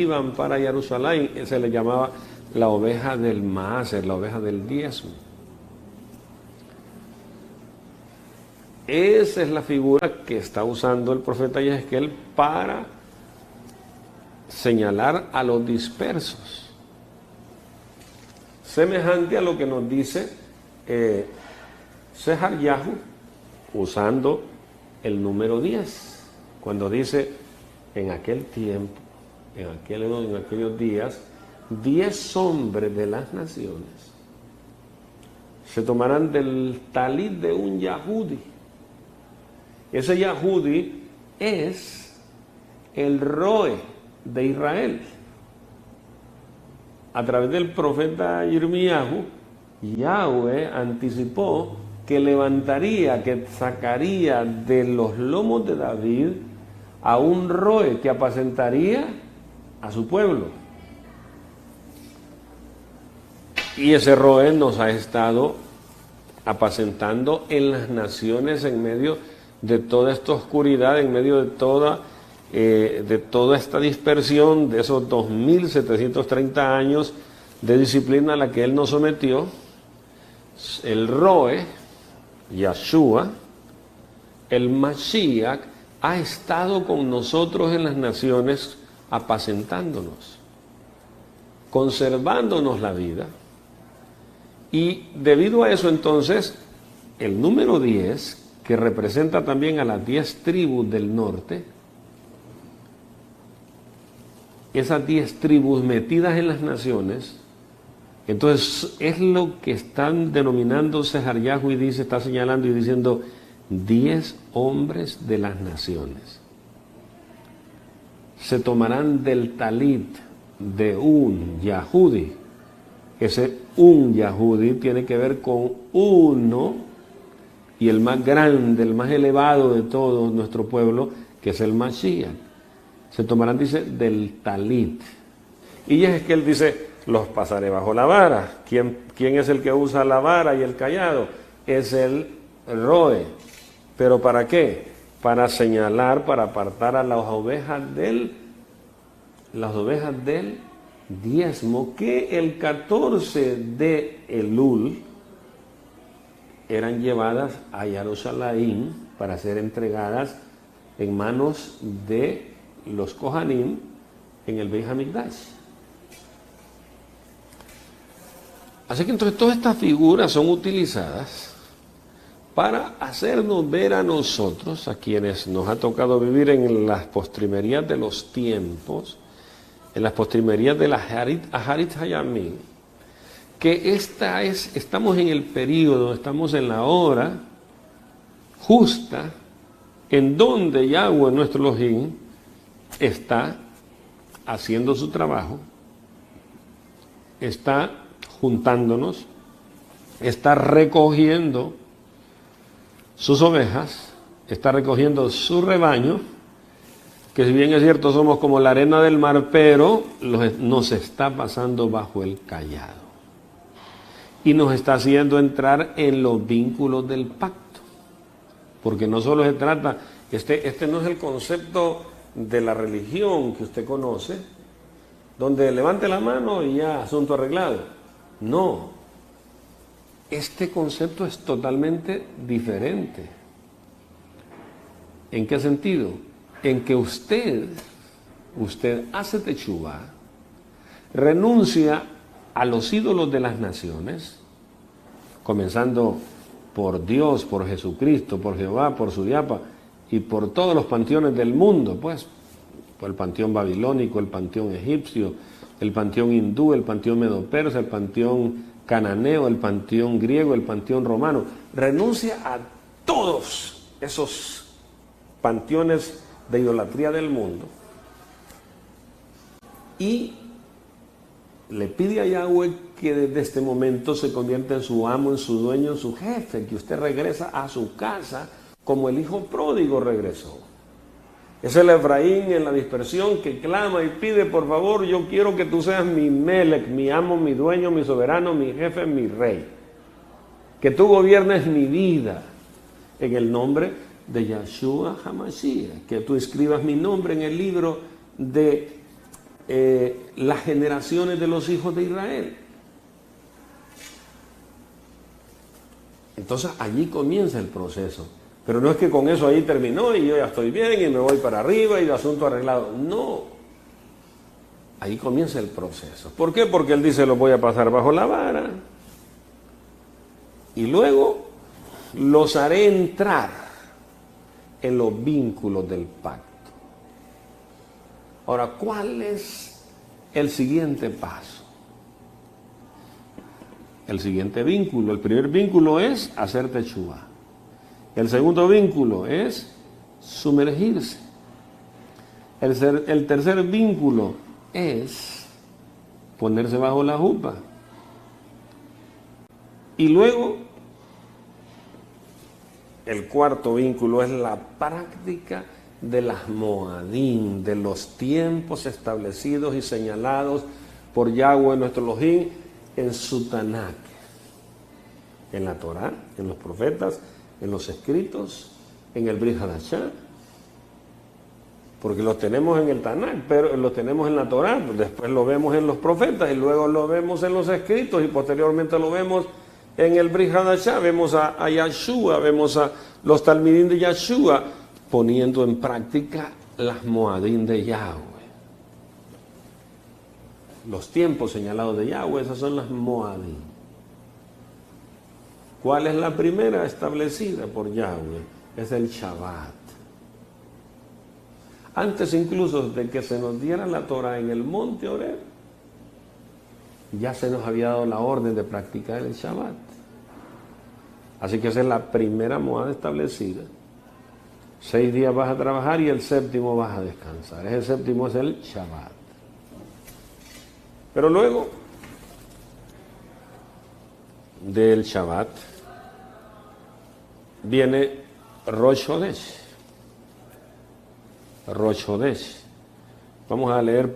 iban para Jerusalén, se le llamaba la oveja del Maaser, la oveja del diezmo. Esa es la figura que está usando el profeta Yehezquiel para señalar a los dispersos. Semejante a lo que nos dice Sejaryahu, usando el número 10, cuando dice, en aquel tiempo, en aquellos días, 10 hombres de las naciones se tomarán del talit de un Yahudi. Ese Yahudi es el Roe de Israel. A través del profeta Yirmiyahu, Yahweh anticipó que levantaría, que sacaría de los lomos de David a un Roe que apacentaría a su pueblo. Y ese Roe nos ha estado apacentando en las naciones en medio de toda esta oscuridad, en medio de toda esta dispersión, de esos 2730 años de disciplina a la que él nos sometió. El Roe, Yahshua, el Mashiach, ha estado con nosotros en las naciones apacentándonos, conservándonos la vida. Y debido a eso entonces, el número 10, que representa también a las 10 tribus del norte, esas 10 tribus metidas en las naciones, entonces es lo que están denominando Sejaryahu y dice, está señalando y diciendo 10 hombres de las naciones. Se tomarán del talit de un Yahudi. Ese un Yahudi tiene que ver con uno, y el más grande, el más elevado de todo nuestro pueblo, que es el Mashiach. Se tomarán, dice, del talit. Y es que él dice, los pasaré bajo la vara. ¿Quién es el que usa la vara y el cayado? Es el Roe. ¿Pero para qué? Para señalar, para apartar a las ovejas del diezmo, que el 14 de Elul eran llevadas a Jerusalén para ser entregadas en manos de los Kohanim en el Beit HaMikdash. Así que entonces todas estas figuras son utilizadas para hacernos ver a nosotros, a quienes nos ha tocado vivir en las postrimerías de los tiempos, en las postrimerías de la Aharit Hayamim, que estamos en el periodo, estamos en la hora justa en donde Yahweh, nuestro Elohim, está haciendo su trabajo, está juntándonos, está recogiendo sus ovejas, está recogiendo su rebaño, que si bien es cierto somos como la arena del mar, pero nos está pasando bajo el cayado. Y nos está haciendo entrar en los vínculos del pacto. Porque no solo se trata, este no es el concepto de la religión que usted conoce, donde levante la mano y ya, asunto arreglado. No. Este concepto es totalmente diferente. ¿En qué sentido? En que usted hace techuvá, renuncia a los ídolos de las naciones, comenzando por Dios, por Jesucristo, por Jehová, por Suriapa y por todos los panteones del mundo, pues, por el panteón babilónico, el panteón egipcio, el panteón hindú, el panteón medo-persa, el panteón cananeo, el panteón griego, el panteón romano. Renuncia a todos esos panteones de idolatría del mundo y le pide a Yahweh que desde este momento se convierta en su amo, en su dueño, en su jefe, que usted regresa a su casa como el hijo pródigo regresó. Es el Efraín en la dispersión que clama y pide, por favor, yo quiero que tú seas mi Melech, mi amo, mi dueño, mi soberano, mi jefe, mi rey. Que tú gobiernes mi vida en el nombre de Yahshua HaMashiach, que tú escribas mi nombre en el libro de las generaciones de los hijos de Israel. Entonces allí comienza el proceso. Pero no es que con eso ahí terminó y yo ya estoy bien y me voy para arriba y el asunto arreglado. No. Ahí comienza el proceso. ¿Por qué? Porque él dice, los voy a pasar bajo la vara. Y luego los haré entrar en los vínculos del pacto. Ahora, ¿cuál es el siguiente paso? El siguiente vínculo, el primer vínculo es hacer techuvá. El segundo vínculo es sumergirse. El tercer vínculo es ponerse bajo la jupa. Y luego, el cuarto vínculo es la práctica de las moadín, de los tiempos establecidos y señalados por Yahweh nuestro Elohim en su Tanakh, en la Torá, en los profetas, en los escritos, en el Brit Hadashah, porque los tenemos en el Tanakh, pero los tenemos en la Torá, después lo vemos en los profetas y luego lo vemos en los escritos y posteriormente lo vemos en el Brit Hadashah. Vemos a Yahshua, vemos a los talmidín de Yahshua poniendo en práctica las moadín de Yahweh. Los tiempos señalados de Yahweh, esas son las moadín. ¿Cuál es la primera establecida por Yahweh? Es el Shabbat. Antes incluso de que se nos diera la Torah en el monte Horeb, ya se nos había dado la orden de practicar el Shabbat. Así que esa es la primera moada establecida. 6 días vas a trabajar y el séptimo vas a descansar. Ese séptimo es el Shabbat. Pero luego del Shabbat viene Rosh Hodesh. Rosh Hodesh. Vamos a leer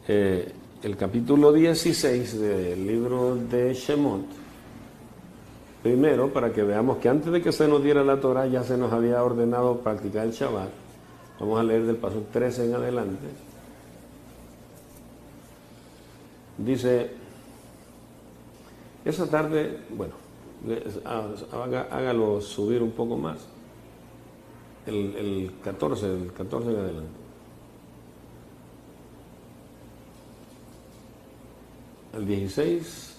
el capítulo 16 del libro de Shemot. Primero, para que veamos que antes de que se nos diera la Torah ya se nos había ordenado practicar el Shabbat. Vamos a leer del paso 13 en adelante. Dice, esa tarde, bueno, hágalo subir un poco más. El 14 en adelante. El 16.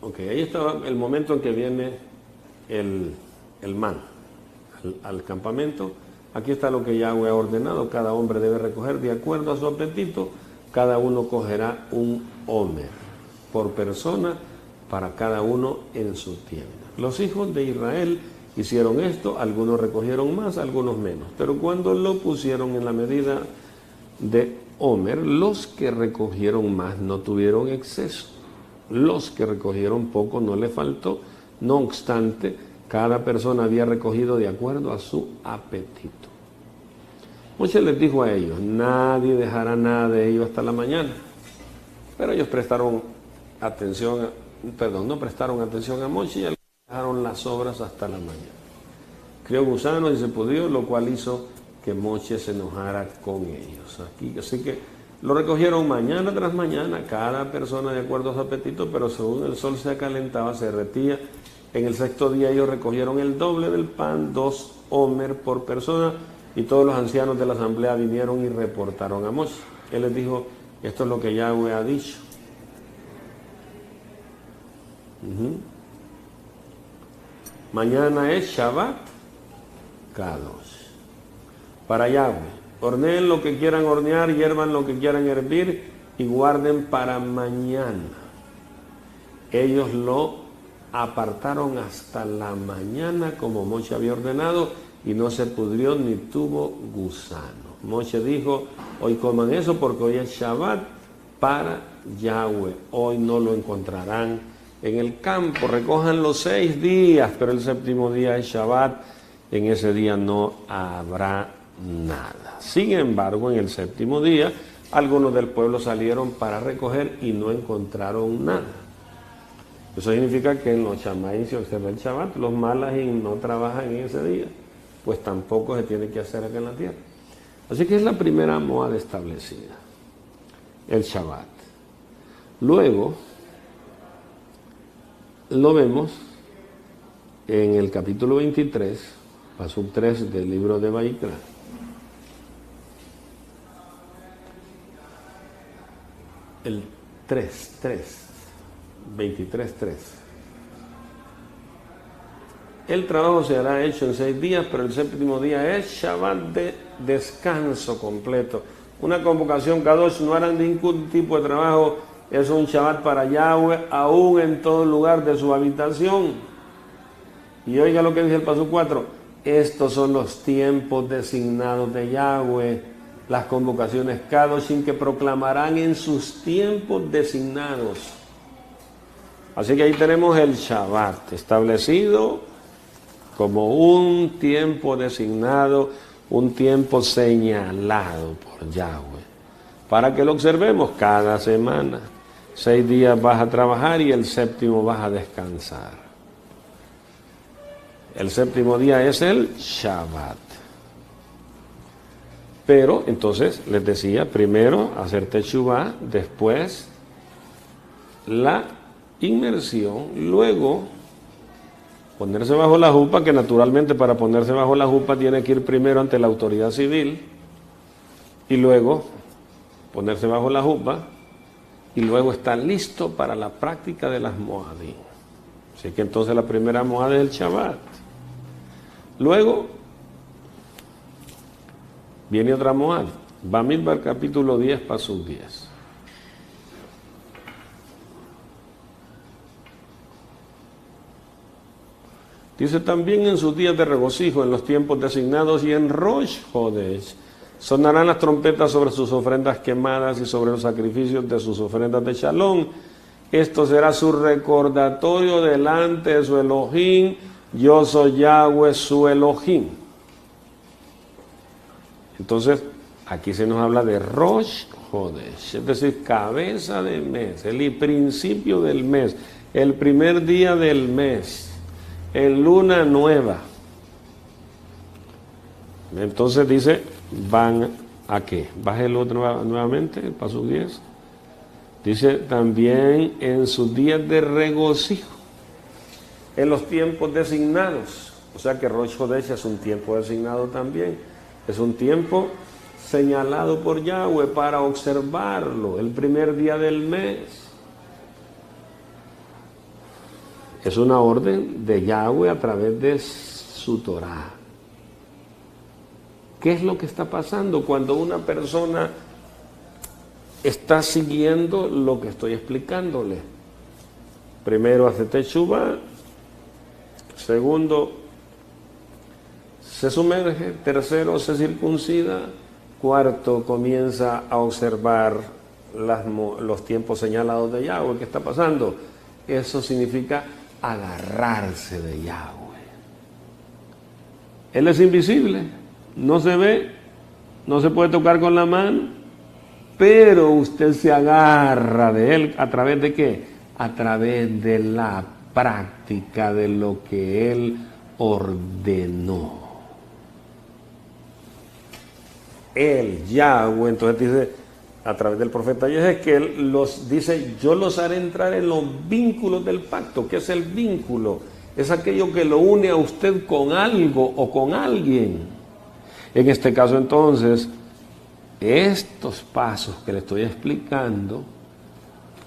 Ok, ahí estaba el momento en que viene el man al campamento. Aquí está lo que Yahweh ha ordenado. Cada hombre debe recoger de acuerdo a su apetito. Cada uno cogerá un homer por persona para cada uno en su tienda. Los hijos de Israel hicieron esto. Algunos recogieron más, algunos menos. Pero cuando lo pusieron en la medida de homer, los que recogieron más no tuvieron exceso. Los que recogieron poco no le faltó. No obstante, cada persona había recogido de acuerdo a su apetito. Moshe les dijo a ellos, nadie dejará nada de ellos hasta la mañana. Pero ellos no prestaron atención a Moshe y dejaron las obras hasta la mañana. Crió gusanos y se pudrió, lo cual hizo que Moshe se enojara con ellos. Así que lo recogieron mañana tras mañana, cada persona de acuerdo a su apetito, pero según el sol se acalentaba, se derretía. En el 6º día ellos recogieron el doble del pan, 2 homer por persona, y todos los ancianos de la asamblea vinieron y reportaron a Moshe. Él les dijo, esto es lo que Yahweh ha dicho. Mañana es Shabbat Kadosh. Para Yahweh. Horneen lo que quieran hornear, hiervan lo que quieran hervir y guarden para mañana. Ellos lo apartaron hasta la mañana como Moshe había ordenado y no se pudrió ni tuvo gusano. Moshe dijo, hoy coman eso porque hoy es Shabbat para Yahweh. Hoy no lo encontrarán en el campo. Recojan los 6 días, pero el 7º día es Shabbat. En ese día no habrá nada. Sin embargo, en el 7º día, algunos del pueblo salieron para recoger y no encontraron nada. Eso significa que en los Shammai se observa el Shabbat, los Malahim no trabajan en ese día. pues tampoco se tiene que hacer acá en la tierra. Así que es la primera moad establecida, el Shabbat. Luego, lo vemos en el capítulo 23, pasuk 3 del libro de Vaikra. El 23:3. El trabajo se hará hecho en 6 días, pero el séptimo día es Shabbat de descanso completo. Una convocación Kadosh, no harán ningún tipo de trabajo, es un Shabbat para Yahweh, aún en todo lugar de su habitación. Y oiga lo que dice el paso 4, estos son los tiempos designados de Yahweh, las convocaciones Kadoshim que proclamarán en sus tiempos designados. Así que ahí tenemos el Shabbat establecido como un tiempo designado, un tiempo señalado por Yahweh, para que lo observemos cada semana. 6 días vas a trabajar y el séptimo vas a descansar. El séptimo día es el Shabbat. Pero, entonces, les decía, primero hacer Teshuvah, después la inmersión, luego ponerse bajo la jupa, que naturalmente para ponerse bajo la jupa tiene que ir primero ante la autoridad civil, y luego ponerse bajo la jupa, y luego estar listo para la práctica de las moadim. Así que entonces la primera moad es el Shabbat. Luego viene otra moad, Bamidbar capítulo 10, pasuk 10. Dice, también en sus días de regocijo, en los tiempos designados y en Rosh Hodesh, sonarán las trompetas sobre sus ofrendas quemadas y sobre los sacrificios de sus ofrendas de Shalom. Esto será su recordatorio delante de su Elohim. Yo soy Yahweh, su Elohim. Entonces, aquí se nos habla de Rosh Hodesh, es decir, cabeza de mes, el principio del mes, el primer día del mes, en luna nueva. Entonces dice, ¿van a qué? Bájelo nuevamente, el paso 10. Dice, también en sus días de regocijo, en los tiempos designados. O sea que Rosh Hodesh es un tiempo designado también. Es un tiempo señalado por Yahweh para observarlo, el primer día del mes. Es una orden de Yahweh a través de su Torah. ¿Qué es lo que está pasando cuando una persona está siguiendo lo que estoy explicándole? Primero hace Teshuvah, segundo se sumerge, tercero se circuncida, cuarto comienza a observar los tiempos señalados de Yahweh. ¿Qué está pasando? Eso significa agarrarse de Yahweh. Él es invisible, no se ve, no se puede tocar con la mano, pero usted se agarra de él. ¿A través de qué? A través de la práctica de lo que él ordenó. El Yahweh, entonces dice, a través del profeta Yehezquiel, dice, yo los haré entrar en los vínculos del pacto. ¿Qué es el vínculo? Es aquello que lo une a usted con algo o con alguien. En este caso, entonces, estos pasos que le estoy explicando,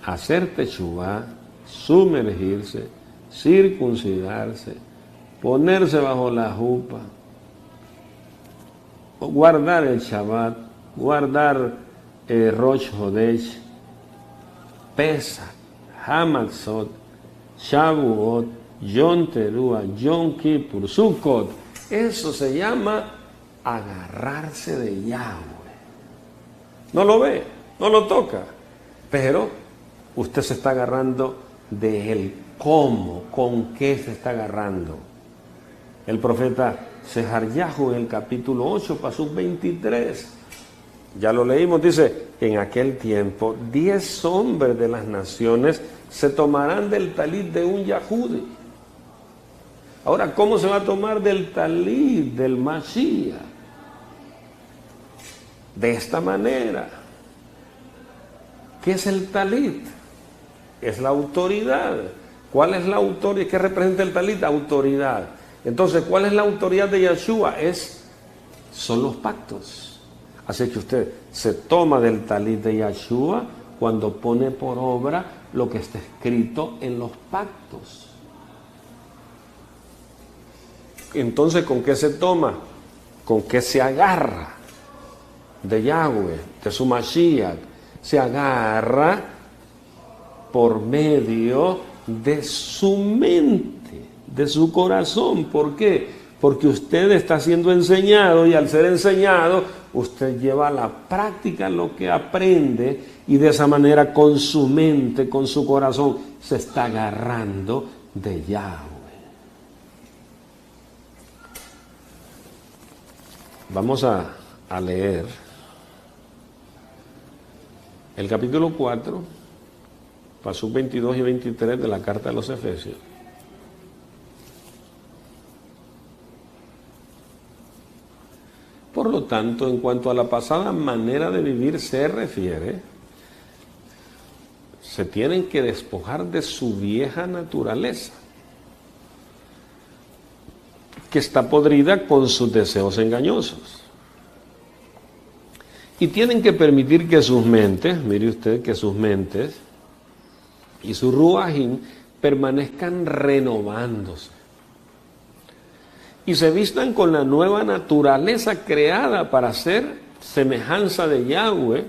hacer Teshuvah, sumergirse, circuncidarse, ponerse bajo la jupa, guardar el Shabbat, guardar Rosh Hodesh, Pesach, Hamatzot, Shavuot, Yom Teruah, Yom Kippur, Sukkot. Eso se llama agarrarse de Yahweh. No lo ve, no lo toca, pero usted se está agarrando de él. ¿Cómo? ¿Con qué se está agarrando? El profeta Sejaryahu en el capítulo 8, pasuk 23, ya lo leímos, dice, en aquel tiempo 10 hombres de las naciones se tomarán del talit de un Yahudi. Ahora, ¿cómo se va a tomar del talit, del Mashiach? De esta manera. ¿Qué es el talit? Es la autoridad. ¿Cuál es la autoridad? ¿Qué representa el talit? Autoridad. Entonces, ¿cuál es la autoridad de Yeshua? Son los pactos. Así que usted se toma del talit de Yeshua cuando pone por obra lo que está escrito en los pactos. Entonces, ¿con qué se toma? ¿Con qué se agarra? De Yahweh, de su Mashiach. Se agarra por medio de su mente, de su corazón. ¿Por qué? Porque usted está siendo enseñado y al ser enseñado, usted lleva a la práctica lo que aprende y de esa manera con su mente, con su corazón, se está agarrando de Yahweh. Vamos a leer el capítulo 4, pasuk 22 y 23 de la carta de los Efesios. Por lo tanto, en cuanto a la pasada manera de vivir se refiere, se tienen que despojar de su vieja naturaleza, que está podrida con sus deseos engañosos. Y tienen que permitir que sus mentes, mire usted, que sus mentes y su ruajín permanezcan renovándose. Y se vistan con la nueva naturaleza creada para ser semejanza de Yahweh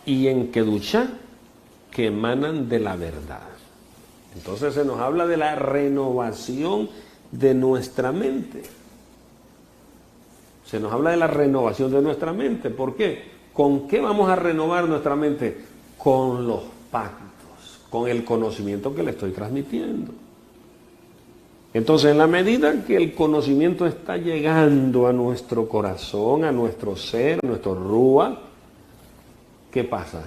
y en Kedushá, que emanan de la verdad. Entonces se nos habla de la renovación de nuestra mente. Se nos habla de la renovación de nuestra mente. ¿Por qué? ¿Con qué vamos a renovar nuestra mente? Con los pactos, con el conocimiento que le estoy transmitiendo. Entonces, en la medida que el conocimiento está llegando a nuestro corazón, a nuestro ser, a nuestro Ruach, ¿qué pasa?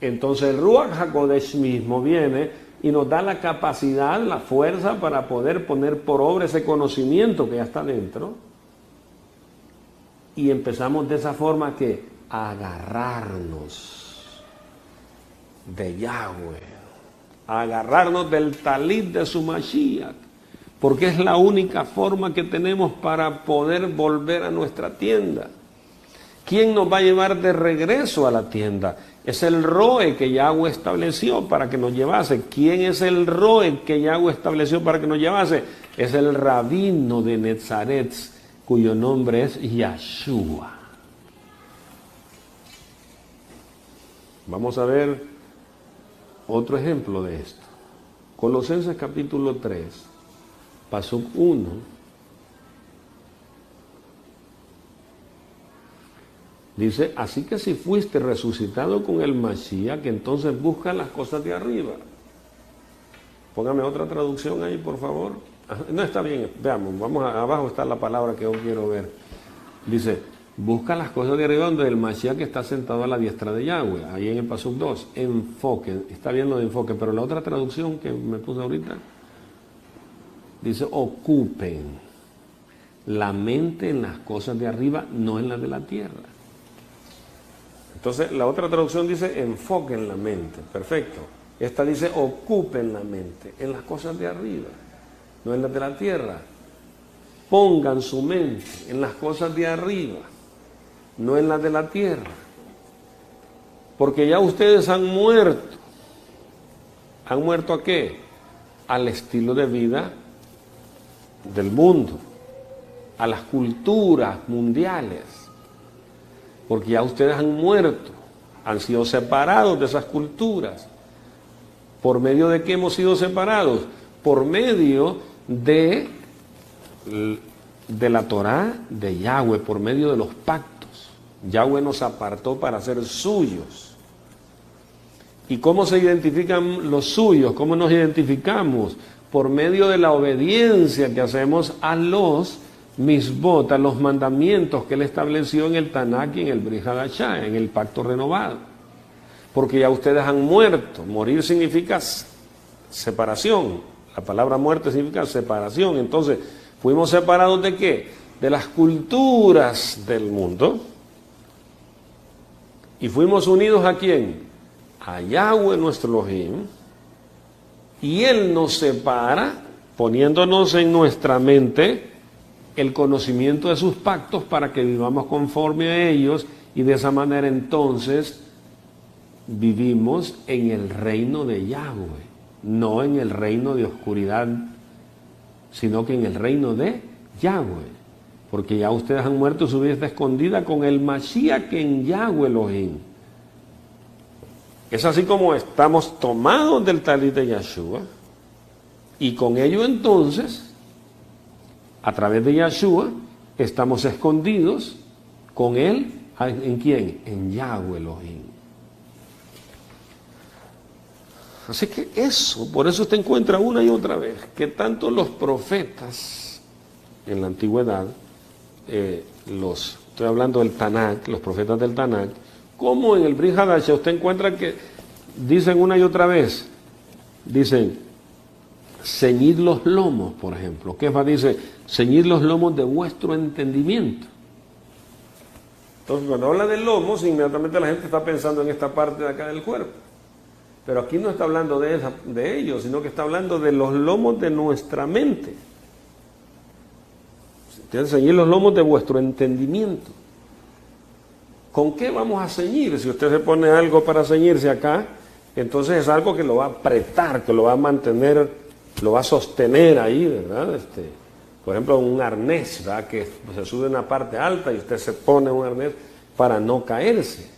Entonces el Ruach HaKodesh mismo viene y nos da la capacidad, la fuerza para poder poner por obra ese conocimiento que ya está dentro. Y empezamos de esa forma que a agarrarnos de Yahweh, a agarrarnos del talit de su Mashiach, porque es la única forma que tenemos para poder volver a nuestra tienda. ¿Quién nos va a llevar de regreso a la tienda? Es el Roe que Yahweh estableció para que nos llevase. ¿Quién es el Roe que Yahweh estableció para que nos llevase? Es el rabino de Netzaret, cuyo nombre es Yeshua. Vamos a ver otro ejemplo de esto. Colosenses capítulo 3, pasuk 1. Dice, así que si fuiste resucitado con el Mashiach, que entonces busca las cosas de arriba. Póngame otra traducción ahí, por favor. No, está bien, veamos, abajo está la palabra que yo quiero ver. Dice, busca las cosas de arriba donde el Mashiach está sentado a la diestra de Yahweh, ahí en el pasuk 2, enfoque, está bien lo de enfoque, pero la otra traducción que me puse ahorita, dice, ocupen la mente en las cosas de arriba, no en las de la tierra. Entonces, la otra traducción dice, enfoquen la mente, perfecto. Esta dice, ocupen la mente en las cosas de arriba, no en las de la tierra. Pongan su mente en las cosas de arriba, no en las de la tierra. Porque ya ustedes han muerto. ¿Han muerto a qué? Al estilo de vida del mundo, a las culturas mundiales. Porque ya ustedes han muerto, han sido separados de esas culturas. ¿Por medio de qué hemos sido separados? Por medio de la Torá de Yahweh, por medio de los pactos. Yahweh nos apartó para ser suyos. ¿Y cómo se identifican los suyos? ¿Cómo nos identificamos? Por medio de la obediencia que hacemos a los misbot, a los mandamientos que él estableció en el Tanakh y en el Brit Hadashah, en el pacto renovado. Porque ya ustedes han muerto. Morir significa separación. La palabra muerte significa separación. Entonces, fuimos separados ¿de qué? De las culturas del mundo. Y fuimos unidos ¿a quién? A Yahweh nuestro Elohim. Y Él nos separa, poniéndonos en nuestra mente el conocimiento de sus pactos para que vivamos conforme a ellos, y de esa manera entonces vivimos en el reino de Yahweh, no en el reino de oscuridad, sino que en el reino de Yahweh, porque ya ustedes han muerto, su vida está escondida con el Mashiach en Yahweh Elohim. Es así como estamos tomados del talit de Yahshua, y con ello entonces, a través de Yahshua, estamos escondidos con Él. ¿En quién? En Yahweh Elohim. Así que eso, por eso usted encuentra una y otra vez que tanto los profetas en la antigüedad, estoy hablando del Tanakh, los profetas del Tanakh, como en el Brit Hadashah, usted encuentra que dicen una y otra vez, dicen, ceñid los lomos, por ejemplo. Kefa dice, ceñid los lomos de vuestro entendimiento. Entonces, cuando habla de lomos, inmediatamente la gente está pensando en esta parte de acá del cuerpo. Pero aquí no está hablando de ellos, sino que está hablando de los lomos de nuestra mente. Ceñid los lomos de vuestro entendimiento. ¿Con qué vamos a ceñir? Si usted se pone algo para ceñirse acá, entonces es algo que lo va a apretar, que lo va a mantener, lo va a sostener ahí, ¿verdad? Por ejemplo, un arnés, ¿verdad? Que se sube a una parte alta y usted se pone un arnés para no caerse.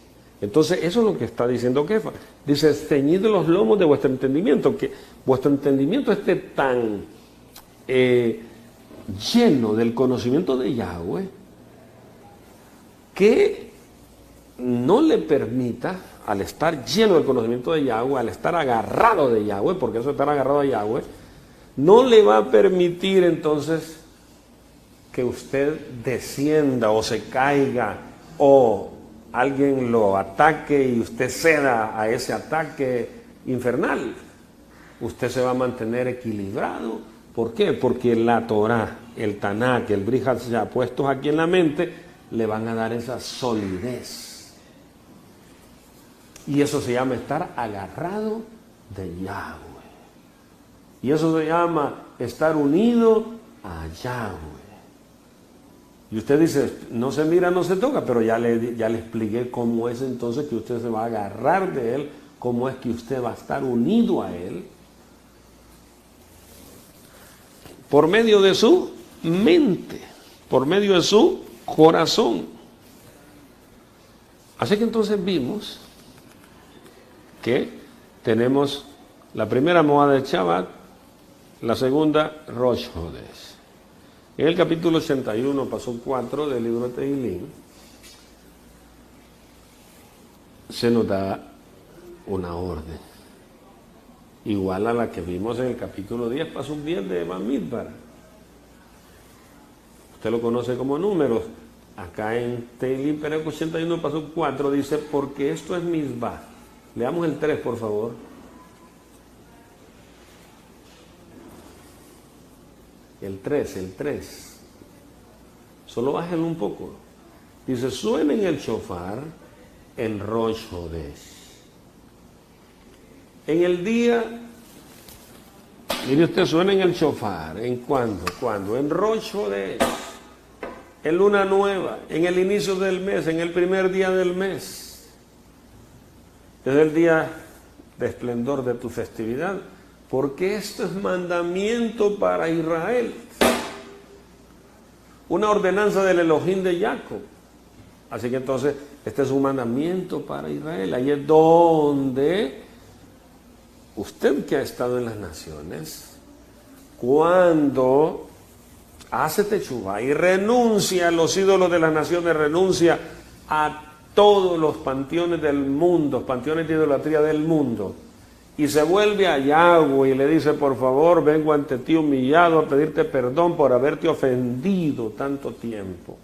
Entonces, eso es lo que está diciendo Kefa. Dice, ceñid los lomos de vuestro entendimiento, que vuestro entendimiento esté tan lleno del conocimiento de Yahweh, que no le permita, al estar lleno del conocimiento de Yahweh, al estar agarrado de Yahweh, porque eso es estar agarrado a Yahweh, no le va a permitir entonces que usted descienda o se caiga o alguien lo ataque y usted ceda a ese ataque infernal. Usted se va a mantener equilibrado. ¿Por qué? Porque la Torah, el Tanakh, el Brit Hadashah puestos aquí en la mente, le van a dar esa solidez. Y eso se llama estar agarrado de Yahweh. Y eso se llama estar unido a Yahweh. Y usted dice, no se mira, no se toca, pero ya le expliqué cómo es entonces que usted se va a agarrar de Él, cómo es que usted va a estar unido a Él, por medio de su mente, por medio de su corazón. Así que entonces vimos que tenemos la primera moada de Shabbat, la segunda Rosh Hodesh. En el capítulo 81, paso 4 del libro de Tehillim, se nos da una orden, igual a la que vimos en el capítulo 10, paso 10 de Bamidbar. Usted lo conoce como números. Acá en Tehillim, Perek 81, paso 4, dice, porque esto es Mizbah. Leamos el 3, por favor. El 3. Solo bájenlo un poco. Dice, suenen el shofar en Rosh Hodesh. En el día, mire usted, suenen el shofar. ¿En cuándo? ¿Cuándo? En Rosh Hodesh. En luna nueva, en el inicio del mes, en el primer día del mes. Es el día de esplendor de tu festividad. Porque esto es mandamiento para Israel. Una ordenanza del Elohim de Jacob. Así que entonces, este es un mandamiento para Israel. Ahí es donde usted que ha estado en las naciones, cuando hace teshuvá y renuncia a los ídolos de las naciones, renuncia a todos los panteones del mundo, panteones de idolatría del mundo, y se vuelve a Yahweh y le dice, por favor, vengo ante ti humillado a pedirte perdón por haberte ofendido tanto tiempo.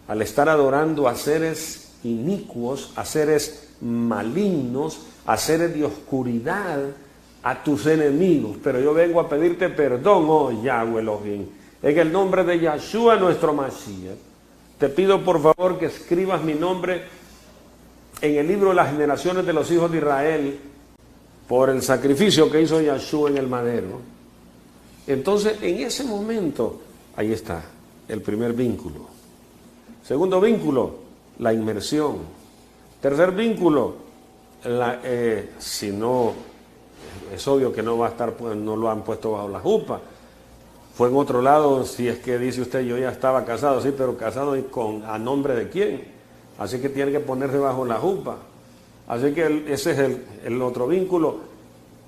Al estar adorando a seres inicuos, a seres malignos, a seres de oscuridad, a tus enemigos, pero yo vengo a pedirte perdón, oh Yahweh Elohim, en el nombre de Yahshua nuestro Mashiach. Te pido por favor que escribas mi nombre en el libro de las generaciones de los hijos de Israel por el sacrificio que hizo Yahshua en el madero. Entonces, en ese momento, ahí está, el primer vínculo. Segundo vínculo, la inmersión. Tercer vínculo, si no, es obvio que no va a estar, pues, no lo han puesto bajo la jupa. Fue en otro lado, si es que dice usted, yo ya estaba casado, sí, pero casado ¿a nombre de quién? Así que tiene que ponerse bajo la jupa. Así que ese es el otro vínculo.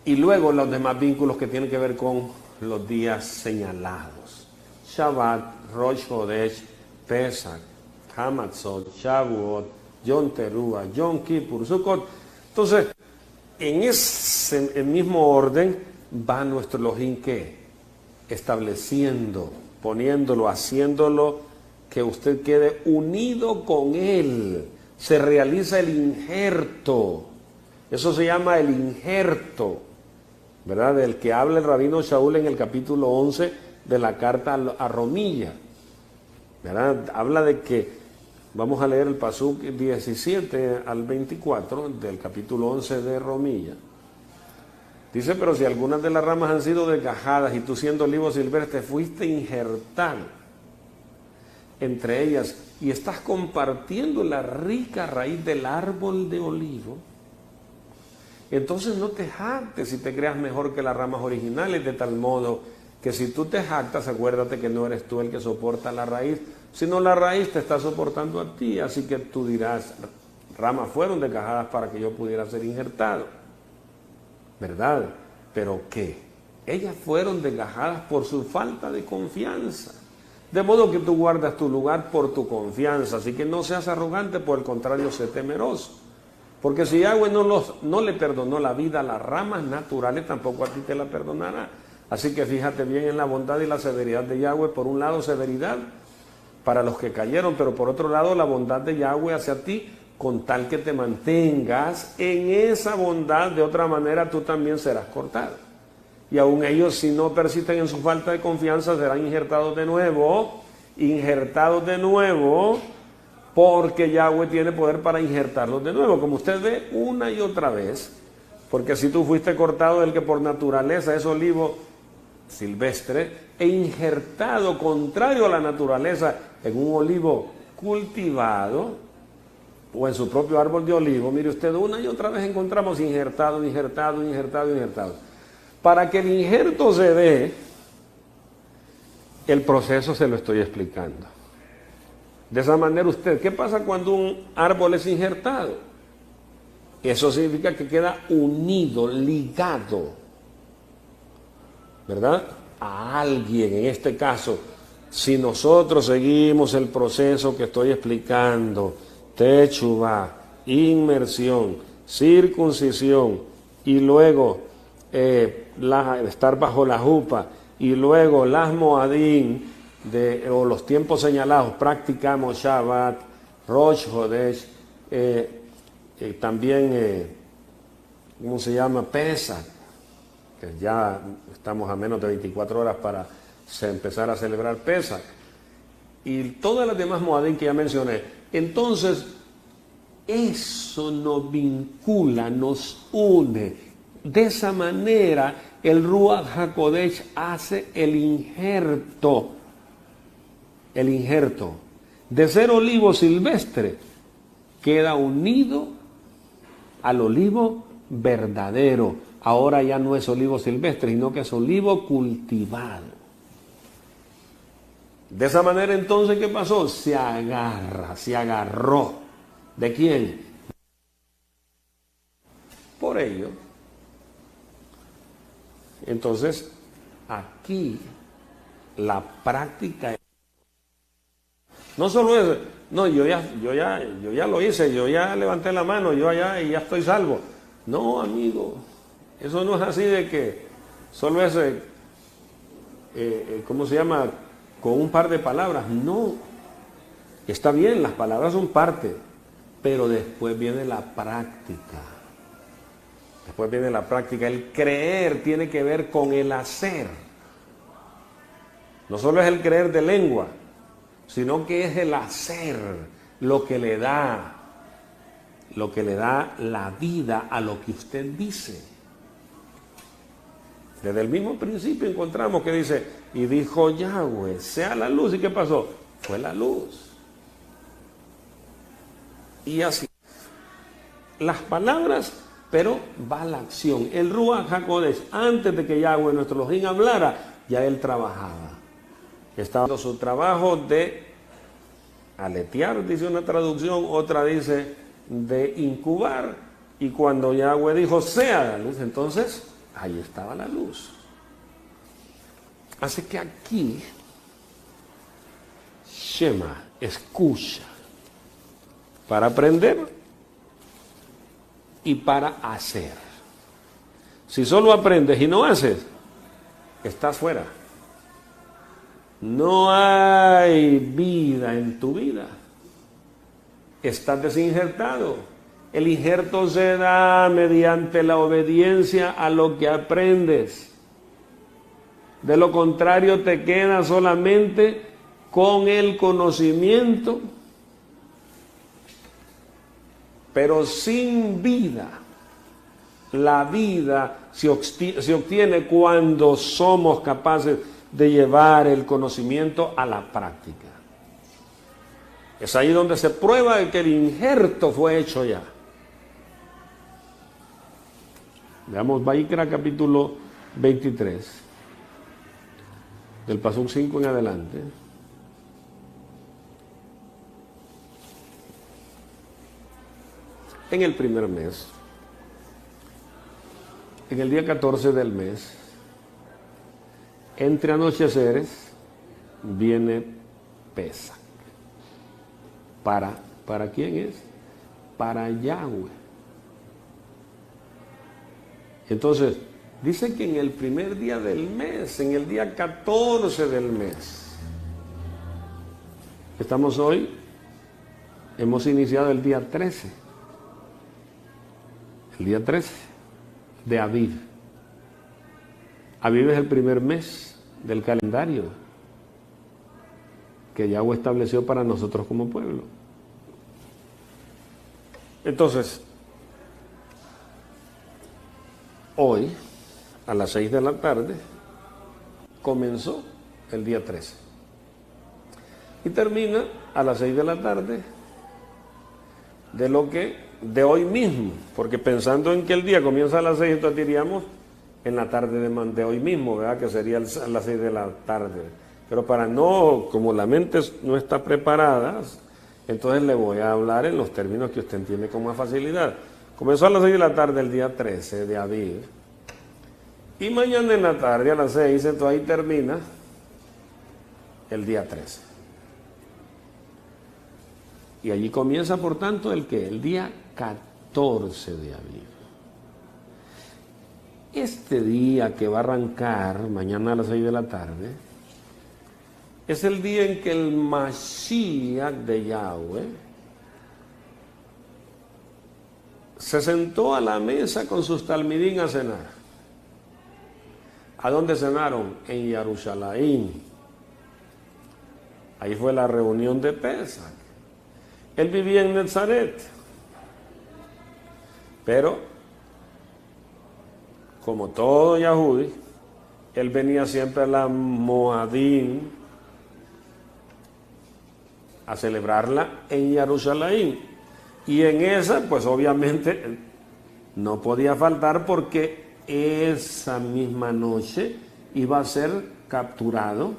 Y luego los demás vínculos que tienen que ver con los días señalados. Shabbat, Rosh Chodesh, Pesach, Hamatzot, Shavuot, Yom Teruah, Yom Kippur, Sukkot. Entonces, en ese mismo orden va nuestro Elohim que estableciendo, poniéndolo, haciéndolo que usted quede unido con Él. Se realiza el injerto. Eso se llama el injerto, ¿verdad? Del que habla el rabino Shaul en el capítulo 11 de la carta a Romilla, ¿verdad? Habla de que, vamos a leer el pasuk 17 al 24 del capítulo 11 de Romilla. Dice, pero si algunas de las ramas han sido desgajadas y tú siendo olivo silvestre fuiste injertado entre ellas y estás compartiendo la rica raíz del árbol de olivo, entonces no te jactes y te creas mejor que las ramas originales, de tal modo que si tú te jactas, acuérdate que no eres tú el que soporta la raíz, sino la raíz te está soportando a ti. Así que tú dirás, ramas fueron desgajadas para que yo pudiera ser injertado, ¿verdad? ¿Pero qué? Ellas fueron desgajadas por su falta de confianza. De modo que tú guardas tu lugar por tu confianza. Así que no seas arrogante, por el contrario, sé temeroso. Porque si Yahweh no le perdonó la vida a las ramas naturales, tampoco a ti te la perdonará. Así que fíjate bien en la bondad y la severidad de Yahweh. Por un lado, severidad para los que cayeron, pero por otro lado, la bondad de Yahweh hacia ti, con tal que te mantengas en esa bondad. De otra manera tú también serás cortado. Y aún ellos, si no persisten en su falta de confianza, serán injertados de nuevo, porque Yahweh tiene poder para injertarlos de nuevo, como usted ve una y otra vez. Porque si tú fuiste cortado del que por naturaleza es olivo silvestre e injertado contrario a la naturaleza en un olivo cultivado, o en su propio árbol de olivo, mire usted, una y otra vez encontramos injertado. Para que el injerto se dé, el proceso se lo estoy explicando. De esa manera usted, ¿qué pasa cuando un árbol es injertado? Eso significa que queda unido, ligado, ¿verdad? A alguien. En este caso, si nosotros seguimos el proceso que estoy explicando, Techuvá, inmersión, circuncisión y luego estar bajo la jupa y luego las moadín o los tiempos señalados, practicamos Shabbat, Rosh Chodesh, también, ¿cómo se llama? Pesach, que ya estamos a menos de 24 horas para empezar a celebrar Pesach, y todas las demás moadín que ya mencioné. Entonces, eso nos vincula, nos une. De esa manera, el Ruach HaKodesh hace el injerto. De ser olivo silvestre, queda unido al olivo verdadero. Ahora ya no es olivo silvestre, sino que es olivo cultivado. De esa manera, entonces, ¿qué pasó? Se agarró. ¿De quién? Por ello. Entonces, aquí la práctica, no solo es, no, yo ya lo hice, yo ya levanté la mano, yo ya estoy salvo. No, amigo, eso no es así de que solo es, ¿cómo se llama? Con un par de palabras. No, está bien, las palabras son parte, pero después viene la práctica, Después viene la práctica. El creer tiene que ver con el hacer. No solo es el creer de lengua, sino que es el hacer lo que le da la vida a lo que usted dice. Desde el mismo principio encontramos que dice, y dijo Yahweh, sea la luz. ¿Y qué pasó? Fue la luz. Y así, las palabras, pero va la acción. El Ruach HaKodesh, antes de que Yahweh, nuestro Elohim, hablara, ya él trabajaba. Estaba haciendo su trabajo de aletear, dice una traducción, otra dice de incubar. Y cuando Yahweh dijo, sea la luz, entonces ahí estaba la luz. Así que aquí, Shema, escucha, para aprender y para hacer. Si solo aprendes y no haces, estás fuera. No hay vida en tu vida. Estás desinjertado. El injerto se da mediante la obediencia a lo que aprendes. De lo contrario, te quedas solamente con el conocimiento, pero sin vida. La vida se obtiene cuando somos capaces de llevar el conocimiento a la práctica. Es ahí donde se prueba que el injerto fue hecho ya. Veamos Vaikra capítulo 23, del pasuk 5 en adelante. En el primer mes, en el día 14 del mes, entre anocheceres, viene Pesach. ¿Para quién es? Para Yahweh. Entonces, dice que en el primer día del mes, en el día 14 del mes, estamos hoy, hemos iniciado el día 13. El día 13 de Aviv. Aviv es el primer mes del calendario que Yahweh estableció para nosotros como pueblo. Entonces, hoy, a las 6 de la tarde, comenzó el día 13. Y termina a las 6 de la tarde de hoy mismo, porque pensando en que el día comienza a las 6, entonces diríamos en la tarde de hoy mismo, ¿verdad? Que sería a las 6 de la tarde. Pero para no, como la mente no está preparada, entonces le voy a hablar en los términos que usted entiende con más facilidad. Comenzó a las 6 de la tarde el día 13 de Aviv. Y mañana en la tarde a las 6, entonces ahí termina el día 13. Y allí comienza, por tanto, ¿el qué? El día 14 de Aviv. Este día que va a arrancar mañana a las 6 de la tarde es el día en que el Mashiach de Yahweh se sentó a la mesa con sus talmidín a cenar. ¿A dónde cenaron? En Jerusalén. Ahí fue la reunión de Pesach. Él vivía en Nazaret, pero como todo Yahudí, él venía siempre a la Moadim a celebrarla en Jerusalén. Y en esa, pues obviamente no podía faltar, porque esa misma noche iba a ser capturado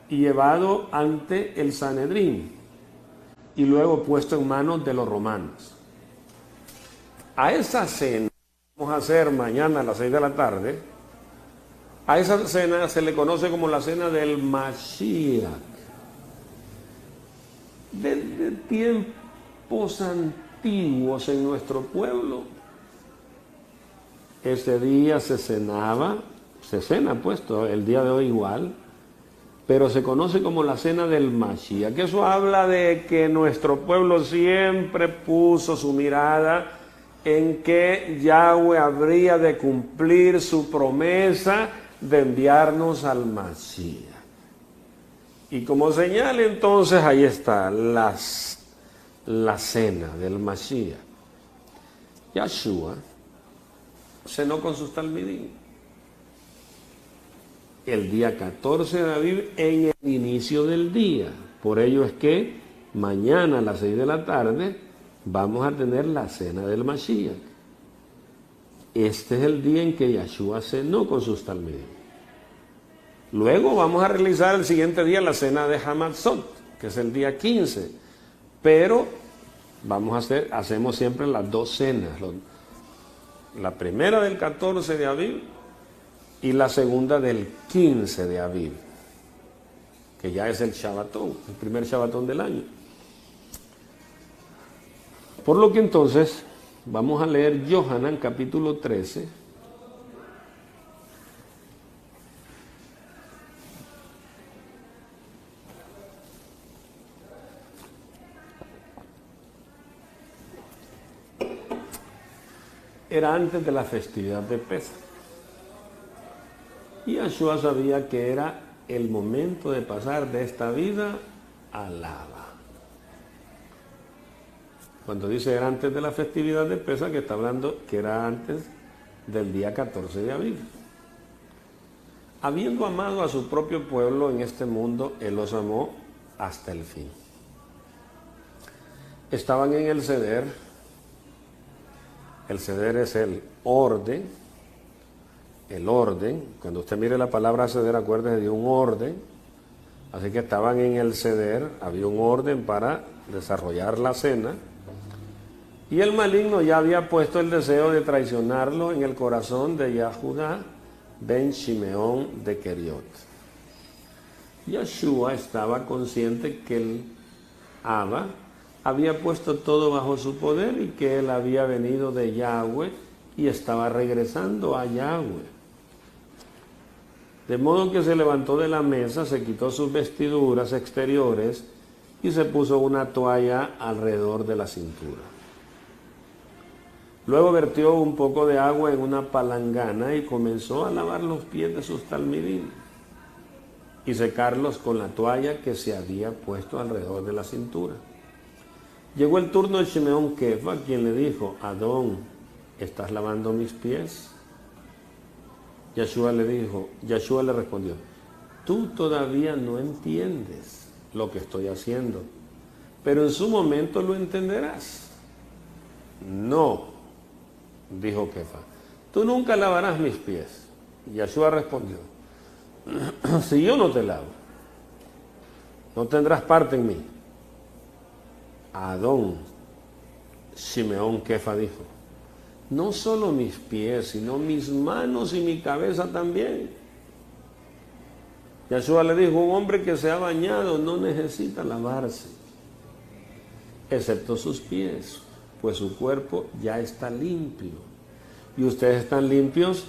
y llevado ante el Sanedrín y luego puesto en manos de los romanos. A esa cena que vamos a hacer mañana a las 6 de la tarde, a esa cena se le conoce como la cena del Mashiach. Desde tiempos antiguos en nuestro pueblo, ese día se cenaba, se cena puesto el día de hoy igual, pero se conoce como la cena del Mashiach, que eso habla de que nuestro pueblo siempre puso su mirada en que Yahweh habría de cumplir su promesa de enviarnos al Mashiach. Y como señal entonces ahí está la cena del Mashiach. Yahshua cenó con sus talmidim el día 14 de Aviv en el inicio del día. Por ello es que mañana a las 6 de la tarde vamos a tener la cena del Mashiach. Este es el día en que Yahshua cenó con sus talmidim. Luego vamos a realizar el siguiente día la cena de Hamatzot, que es el día 15. Pero hacemos siempre las dos cenas. La primera del 14 de Aviv y la segunda del 15 de Aviv, que ya es el Shabbatón, el primer Shabbatón del año. Por lo que entonces vamos a leer Yohanan capítulo 13. Era antes de la festividad de Pesach. Y Yahshua sabía que era el momento de pasar de esta vida al Abba. Cuando dice era antes de la festividad de Pesach, que está hablando que era antes del día 14 de Aviv. Habiendo amado a su propio pueblo en este mundo, Él los amó hasta el fin. Estaban en el Seder. El Seder es el orden. El orden, cuando usted mire la palabra Seder, acuérdese de un orden. Así que estaban en el Seder, había un orden para desarrollar la cena. Y el maligno ya había puesto el deseo de traicionarlo en el corazón de Yahudá ben Shimeón de Keriot. Yahshua estaba consciente que el Abba había puesto todo bajo su poder y que él había venido de Yahweh y estaba regresando a Yahweh. De modo que se levantó de la mesa, se quitó sus vestiduras exteriores y se puso una toalla alrededor de la cintura. Luego vertió un poco de agua en una palangana y comenzó a lavar los pies de sus talmidim y secarlos con la toalla que se había puesto alrededor de la cintura. Llegó el turno de Shimeón Kefa, quien le dijo: Adón, ¿estás lavando mis pies? Yahshua le respondió: tú todavía no entiendes lo que estoy haciendo, pero en su momento lo entenderás. No, dijo Kefa, tú nunca lavarás mis pies. Yahshua respondió: si yo no te lavo, no tendrás parte en mí. Adón, Shimeón Kefa dijo: no solo mis pies, sino mis manos y mi cabeza también. Yahshua le dijo: un hombre que se ha bañado no necesita lavarse, excepto sus pies, pues su cuerpo ya está limpio. Y ustedes están limpios,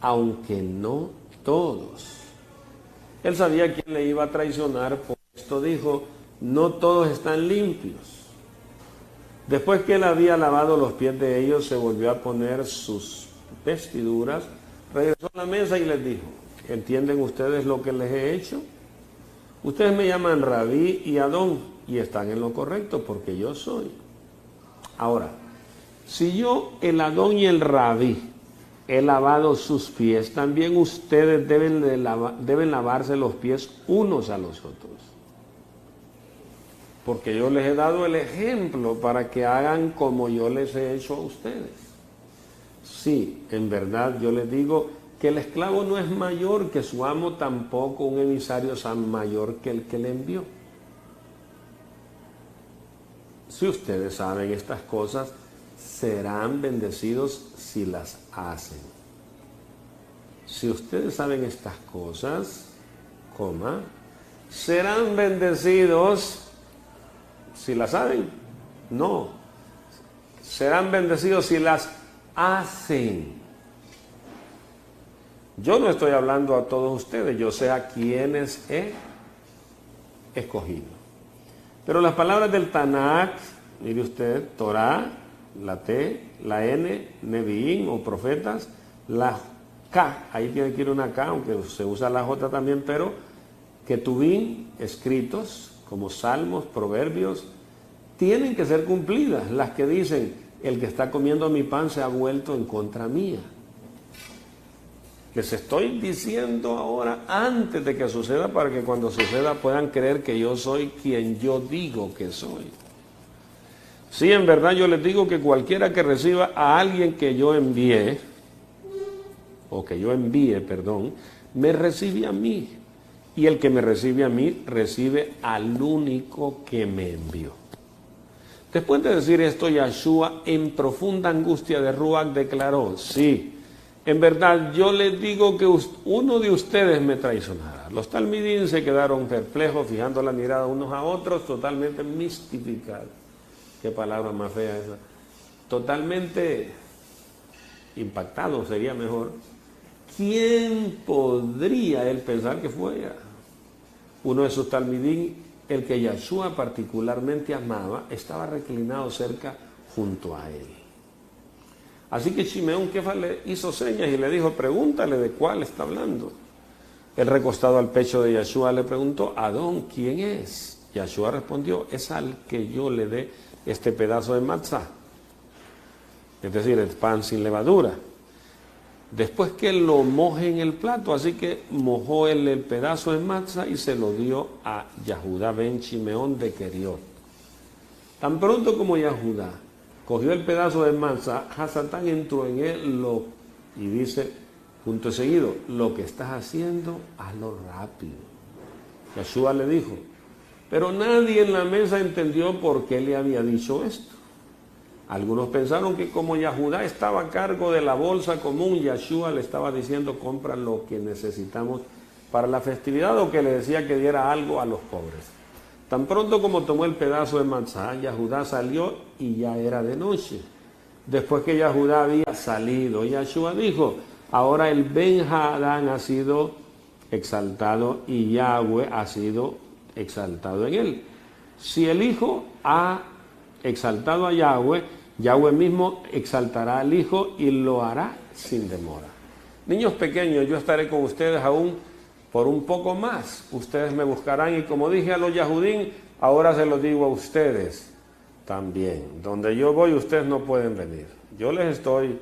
aunque no todos. Él sabía quién le iba a traicionar, por esto dijo: no todos están limpios. Después que él había lavado los pies de ellos, se volvió a poner sus vestiduras, regresó a la mesa y les dijo: ¿entienden ustedes lo que les he hecho? Ustedes me llaman Rabí y Adón, y están en lo correcto, porque yo soy. Ahora, si yo, el Adón y el Rabí, he lavado sus pies, también ustedes deben lavarse los pies unos a los otros. Porque yo les he dado el ejemplo para que hagan como yo les he hecho a ustedes. Sí, en verdad yo les digo que el esclavo no es mayor que su amo, tampoco un emisario es mayor que el que le envió. Si ustedes saben estas cosas, serán bendecidos si las hacen. Si ustedes saben estas cosas, serán bendecidos si las saben. No, serán bendecidos si las hacen. Yo no estoy hablando a todos ustedes, yo sé a quienes he escogido. Pero las palabras del Tanakh, mire usted, Torah, la T, la N, Neviín o profetas, la K, ahí tiene que ir una K, aunque se usa la J también, pero Ketubín, escritos como salmos, proverbios, tienen que ser cumplidas, las que dicen, el que está comiendo mi pan se ha vuelto en contra mía. Les estoy diciendo ahora antes de que suceda para que cuando suceda puedan creer que yo soy quien yo digo que soy. Sí, en verdad yo les digo que cualquiera que reciba a alguien que yo envíe, me recibe a mí. Y el que me recibe a mí, recibe al único que me envió. Después de decir esto, Yahshua en profunda angustia de Ruach declaró, sí, en verdad yo les digo que uno de ustedes me traicionará. Los talmidín se quedaron perplejos, fijando la mirada unos a otros, totalmente mistificados. Qué palabra más fea esa. Totalmente impactados sería mejor. ¿Quién podría él pensar que fuera? Uno de sus talmidín, el que Yahshua particularmente amaba, estaba reclinado cerca junto a él. Así que Shimeón Kefa le hizo señas y le dijo, pregúntale de cuál está hablando. Él, recostado al pecho de Yahshua, le preguntó, Adón, ¿quién es? Yahshua respondió, es al que yo le dé este pedazo de matzá, es decir, el pan sin levadura. Después que lo moje en el plato, así que mojó él el pedazo de matzá y se lo dio a Yahudá ben Shimeón de Keriot. Tan pronto como Yahudá cogió el pedazo de matzá, Hasatán entró en él y dice, punto seguido, lo que estás haciendo, hazlo rápido. Yahshua le dijo, pero nadie en la mesa entendió por qué le había dicho esto. Algunos pensaron que como Yahudá estaba a cargo de la bolsa común, Yahshua le estaba diciendo compra lo que necesitamos para la festividad o que le decía que diera algo a los pobres. Tan pronto como tomó el pedazo de matzá, Yahudá salió y ya era de noche. Después que Yahudá había salido, Yahshua dijo, ahora el Ben-Hadán ha sido exaltado y Yahweh ha sido exaltado en él. Si el Hijo ha exaltado a Yahweh, Yahweh mismo exaltará al Hijo y lo hará sin demora. Niños pequeños, yo estaré con ustedes aún por un poco más. Ustedes me buscarán y como dije a los Yahudín, ahora se lo digo a ustedes también. Donde yo voy, ustedes no pueden venir. Yo les estoy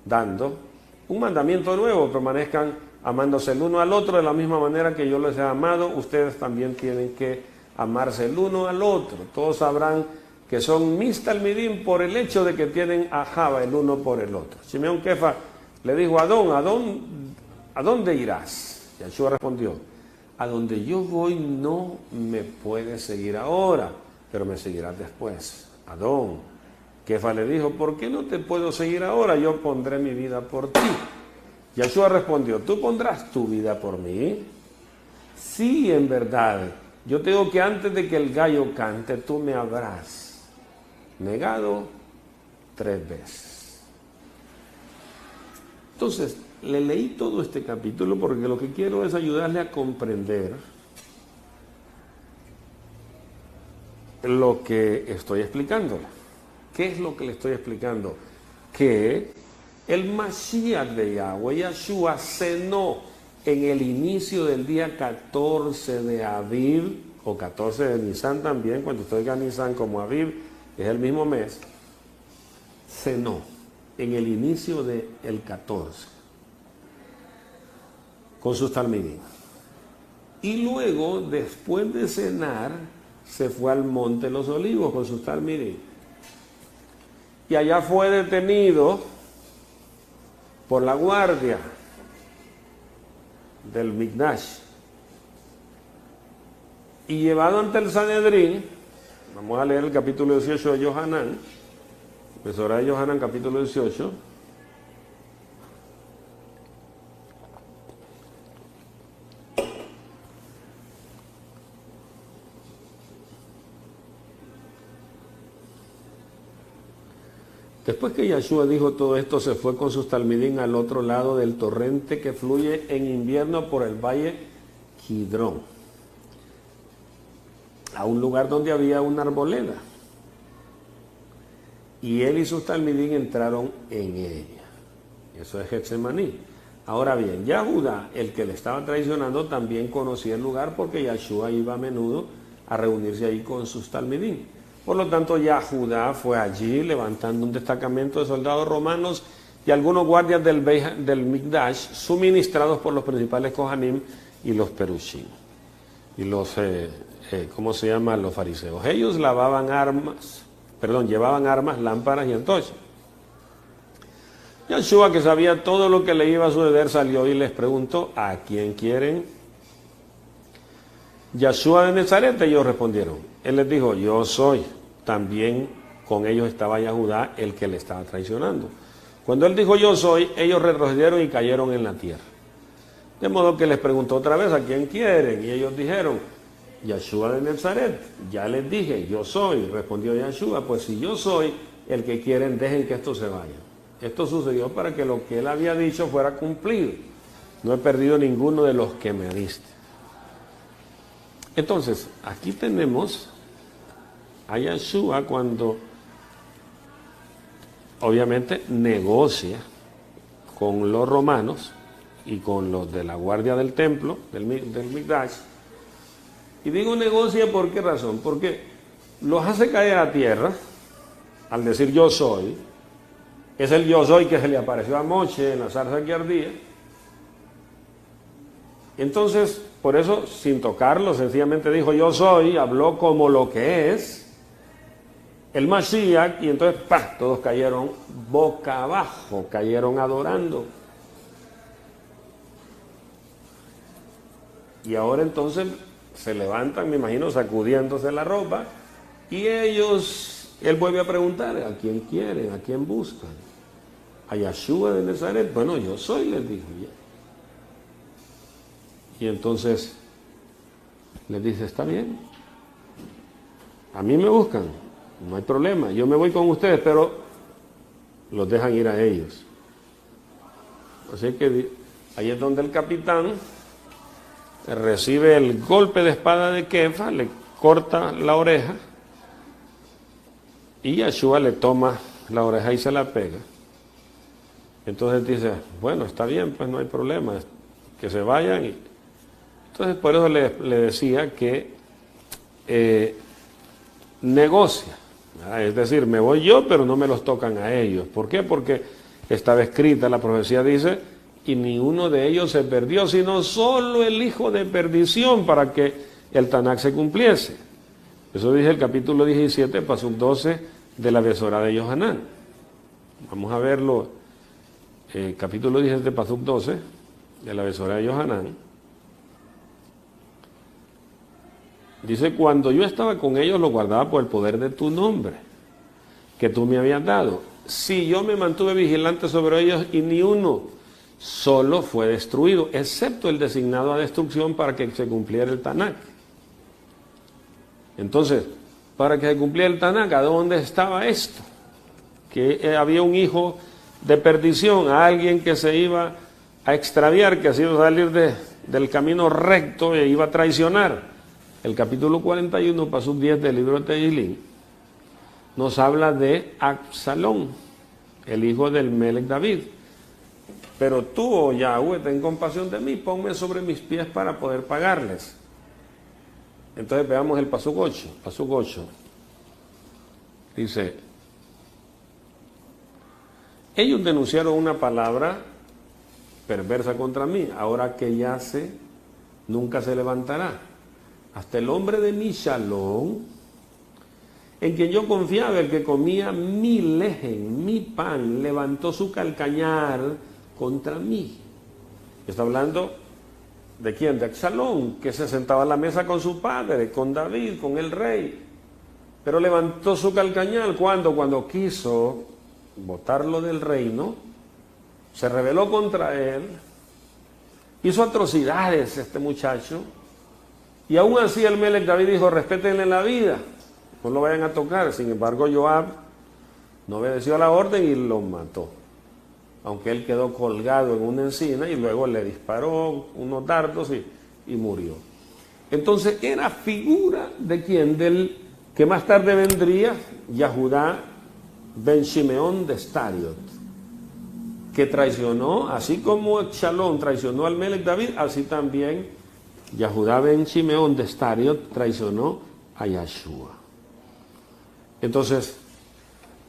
dando un mandamiento nuevo, permanezcan amándose el uno al otro de la misma manera que yo les he amado. Ustedes también tienen que amarse el uno al otro. Todos sabrán que son mis talmidín por el hecho de que tienen ajaba el uno por el otro. Shimeón Kefa le dijo, Adón, ¿a dónde irás? Yahshua respondió, a donde yo voy no me puedes seguir ahora, pero me seguirás después. Adón, Kefa le dijo, ¿por qué no te puedo seguir ahora? Yo pondré mi vida por ti. Yahshua respondió, ¿tú pondrás tu vida por mí? Sí, en verdad. Yo te digo que antes de que el gallo cante, tú me habrás negado 3 veces. Entonces, le leí todo este capítulo porque lo que quiero es ayudarle a comprender lo que estoy explicando. ¿Qué es lo que le estoy explicando? Que el Mashiach de Yahweh, Yahshua, cenó en el inicio del día 14 de Aviv, o 14 de Nisan también, cuando usted oiga Nisan como Aviv, es el mismo mes, cenó en el inicio del 14 con sus talmidín. Y luego, después de cenar, se fue al monte de los olivos con sus talmidín. Y allá fue detenido por la guardia del Mikdash y llevado ante el Sanedrín. Vamos a leer el capítulo 18 de Yohanan, Besora de Yohanan, capítulo 18. Después que Yahshua dijo todo esto, se fue con sus talmidín al otro lado del torrente que fluye en invierno por el valle Kidrón, a un lugar donde había una arboleda. y él y sus talmidín entraron en ella. Eso es Getsemaní. Ahora bien, Yahudá, el que le estaba traicionando, también conocía el lugar porque Yahshua iba a menudo a reunirse ahí con sus talmidín. Por lo tanto, Yahudá fue allí levantando un destacamento de soldados romanos y algunos guardias del Mikdash, suministrados por los principales Kohanim y los Perushim. Y los, ¿cómo se llama? Los fariseos. Ellos llevaban armas, lámparas y antorchas. Yahshua, que sabía todo lo que le iba a suceder, salió y les preguntó: ¿a quién quieren? Yahshua de Nazaret. Ellos respondieron. Él les dijo: yo soy. También con ellos estaba Yahudá, el que le estaba traicionando. Cuando él dijo yo soy, ellos retrocedieron y cayeron en la tierra. De modo que les preguntó otra vez: ¿a quién quieren? Y ellos dijeron: Yahshua de Nazaret. Ya les dije, yo soy. Respondió Yahshua: pues si yo soy el que quieren, dejen que esto se vaya. Esto sucedió para que lo que él había dicho fuera cumplido. No he perdido ninguno de los que me diste. Entonces, aquí tenemos a Yahshua cuando obviamente negocia con los romanos y con los de la guardia del templo, del Mikdash. Y digo negocia, ¿por qué razón? Porque los hace caer a tierra al decir yo soy. Es el yo soy que se le apareció a Moche en la zarza que ardía. Entonces, por eso, sin tocarlo, sencillamente dijo yo soy, habló como lo que es el Mashiach, y entonces ¡pah!, todos cayeron boca abajo, cayeron adorando. Y ahora entonces se levantan, me imagino, sacudiéndose la ropa, y él vuelve a preguntar: ¿a quién quieren? ¿A quién buscan? ¿A Yahshua de Nazaret? Bueno, yo soy, les dijo ya. Y entonces les dice: está bien, a mí me buscan, no hay problema, yo me voy con ustedes, pero los dejan ir a ellos. Así que ahí es donde el capitán recibe el golpe de espada de Kefa, le corta la oreja, y Yahshua le toma la oreja y se la pega. Entonces dice: bueno, está bien, pues no hay problema, que se vayan. Entonces por eso le decía que negocia, ¿verdad? Es decir, me voy yo, pero no me los tocan a ellos. ¿Por qué? Porque estaba escrita, la profecía dice: y ni uno de ellos se perdió, sino solo el hijo de perdición, para que el Tanakh se cumpliese. Eso dice el capítulo 17, pasuk 12 de la Besorá de Yohanan. Vamos a verlo, capítulo 17, pasuk 12 de la Besorá de Yohanan. Dice: cuando yo estaba con ellos, los guardaba por el poder de tu nombre, que tú me habías dado. Sí, yo me mantuve vigilante sobre ellos, y ni uno solo fue destruido, excepto el designado a destrucción para que se cumpliera el Tanakh. Entonces, para que se cumpliera el Tanakh, ¿a dónde estaba esto? Que había un hijo de perdición, a alguien que se iba a extraviar, que se iba a salir del camino recto e iba a traicionar. El capítulo 41, pasuk 10 del libro de Tehillim, nos habla de Absalón, el hijo del Melech David. Pero tú, oh Yahweh, ten compasión de mí, ponme sobre mis pies para poder pagarles. Entonces veamos el pasuk 8. Pasuk 8 dice: ellos denunciaron una palabra perversa contra mí, ahora que yace, nunca se levantará. Hasta el hombre de mi shalom, en quien yo confiaba, el que comía mi lejen, mi pan, levantó su calcañar contra mí. Está hablando de quién, de Absalón, que se sentaba a la mesa con su padre, con David, con el rey, pero levantó su calcañar. Cuando quiso botarlo del reino, se rebeló contra él, hizo atrocidades este muchacho, y aún así el Melech David dijo: respétenle la vida, no lo vayan a tocar. Sin embargo, Joab no obedeció a la orden y lo mató, aunque él quedó colgado en una encina, y luego le disparó unos dardos y murió. Entonces era figura de quién, del que más tarde vendría, Yahudá ben Shimeón de Stariot, que traicionó, así como Absalón traicionó al Melech David, así también Yahudá ben Shimeón de Stariot traicionó a Yahshua. Entonces,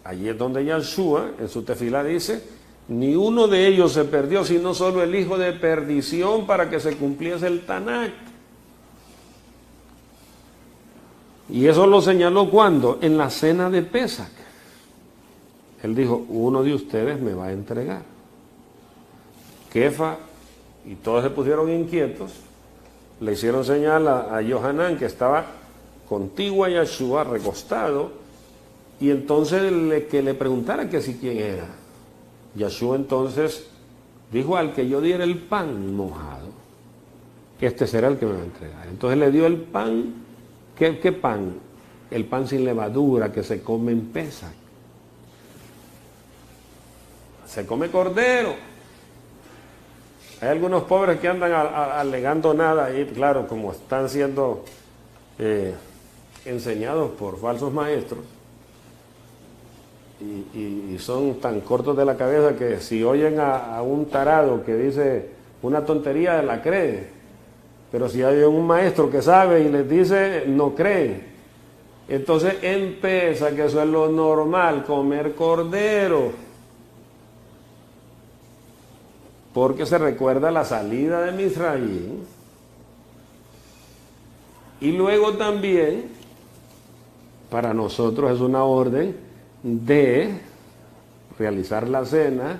allí es donde Yahshua, en su tefilá dice, ni uno de ellos se perdió, sino solo el hijo de perdición para que se cumpliese el Tanakh. Y eso lo señaló ¿cuándo? En la cena de Pesach. Él dijo, uno de ustedes me va a entregar. Kefa y todos se pusieron inquietos, le hicieron señal a Yohanan que estaba contigo a Yahshua recostado, y entonces que le preguntara que si quién era. Yahshua entonces dijo, al que yo diera el pan mojado, este será el que me va a entregar. Entonces le dio el pan. ¿Qué pan? El pan sin levadura que se come en Pesach. Se come cordero. Hay algunos pobres que andan alegando nada y claro, como están siendo enseñados por falsos maestros y son tan cortos de la cabeza que si oyen a un tarado que dice una tontería la creen. Pero si hay un maestro que sabe y les dice, no creen. Entonces empieza que eso es lo normal, comer cordero. Porque se recuerda la salida de Misraín. Y luego también, para nosotros es una orden de realizar la cena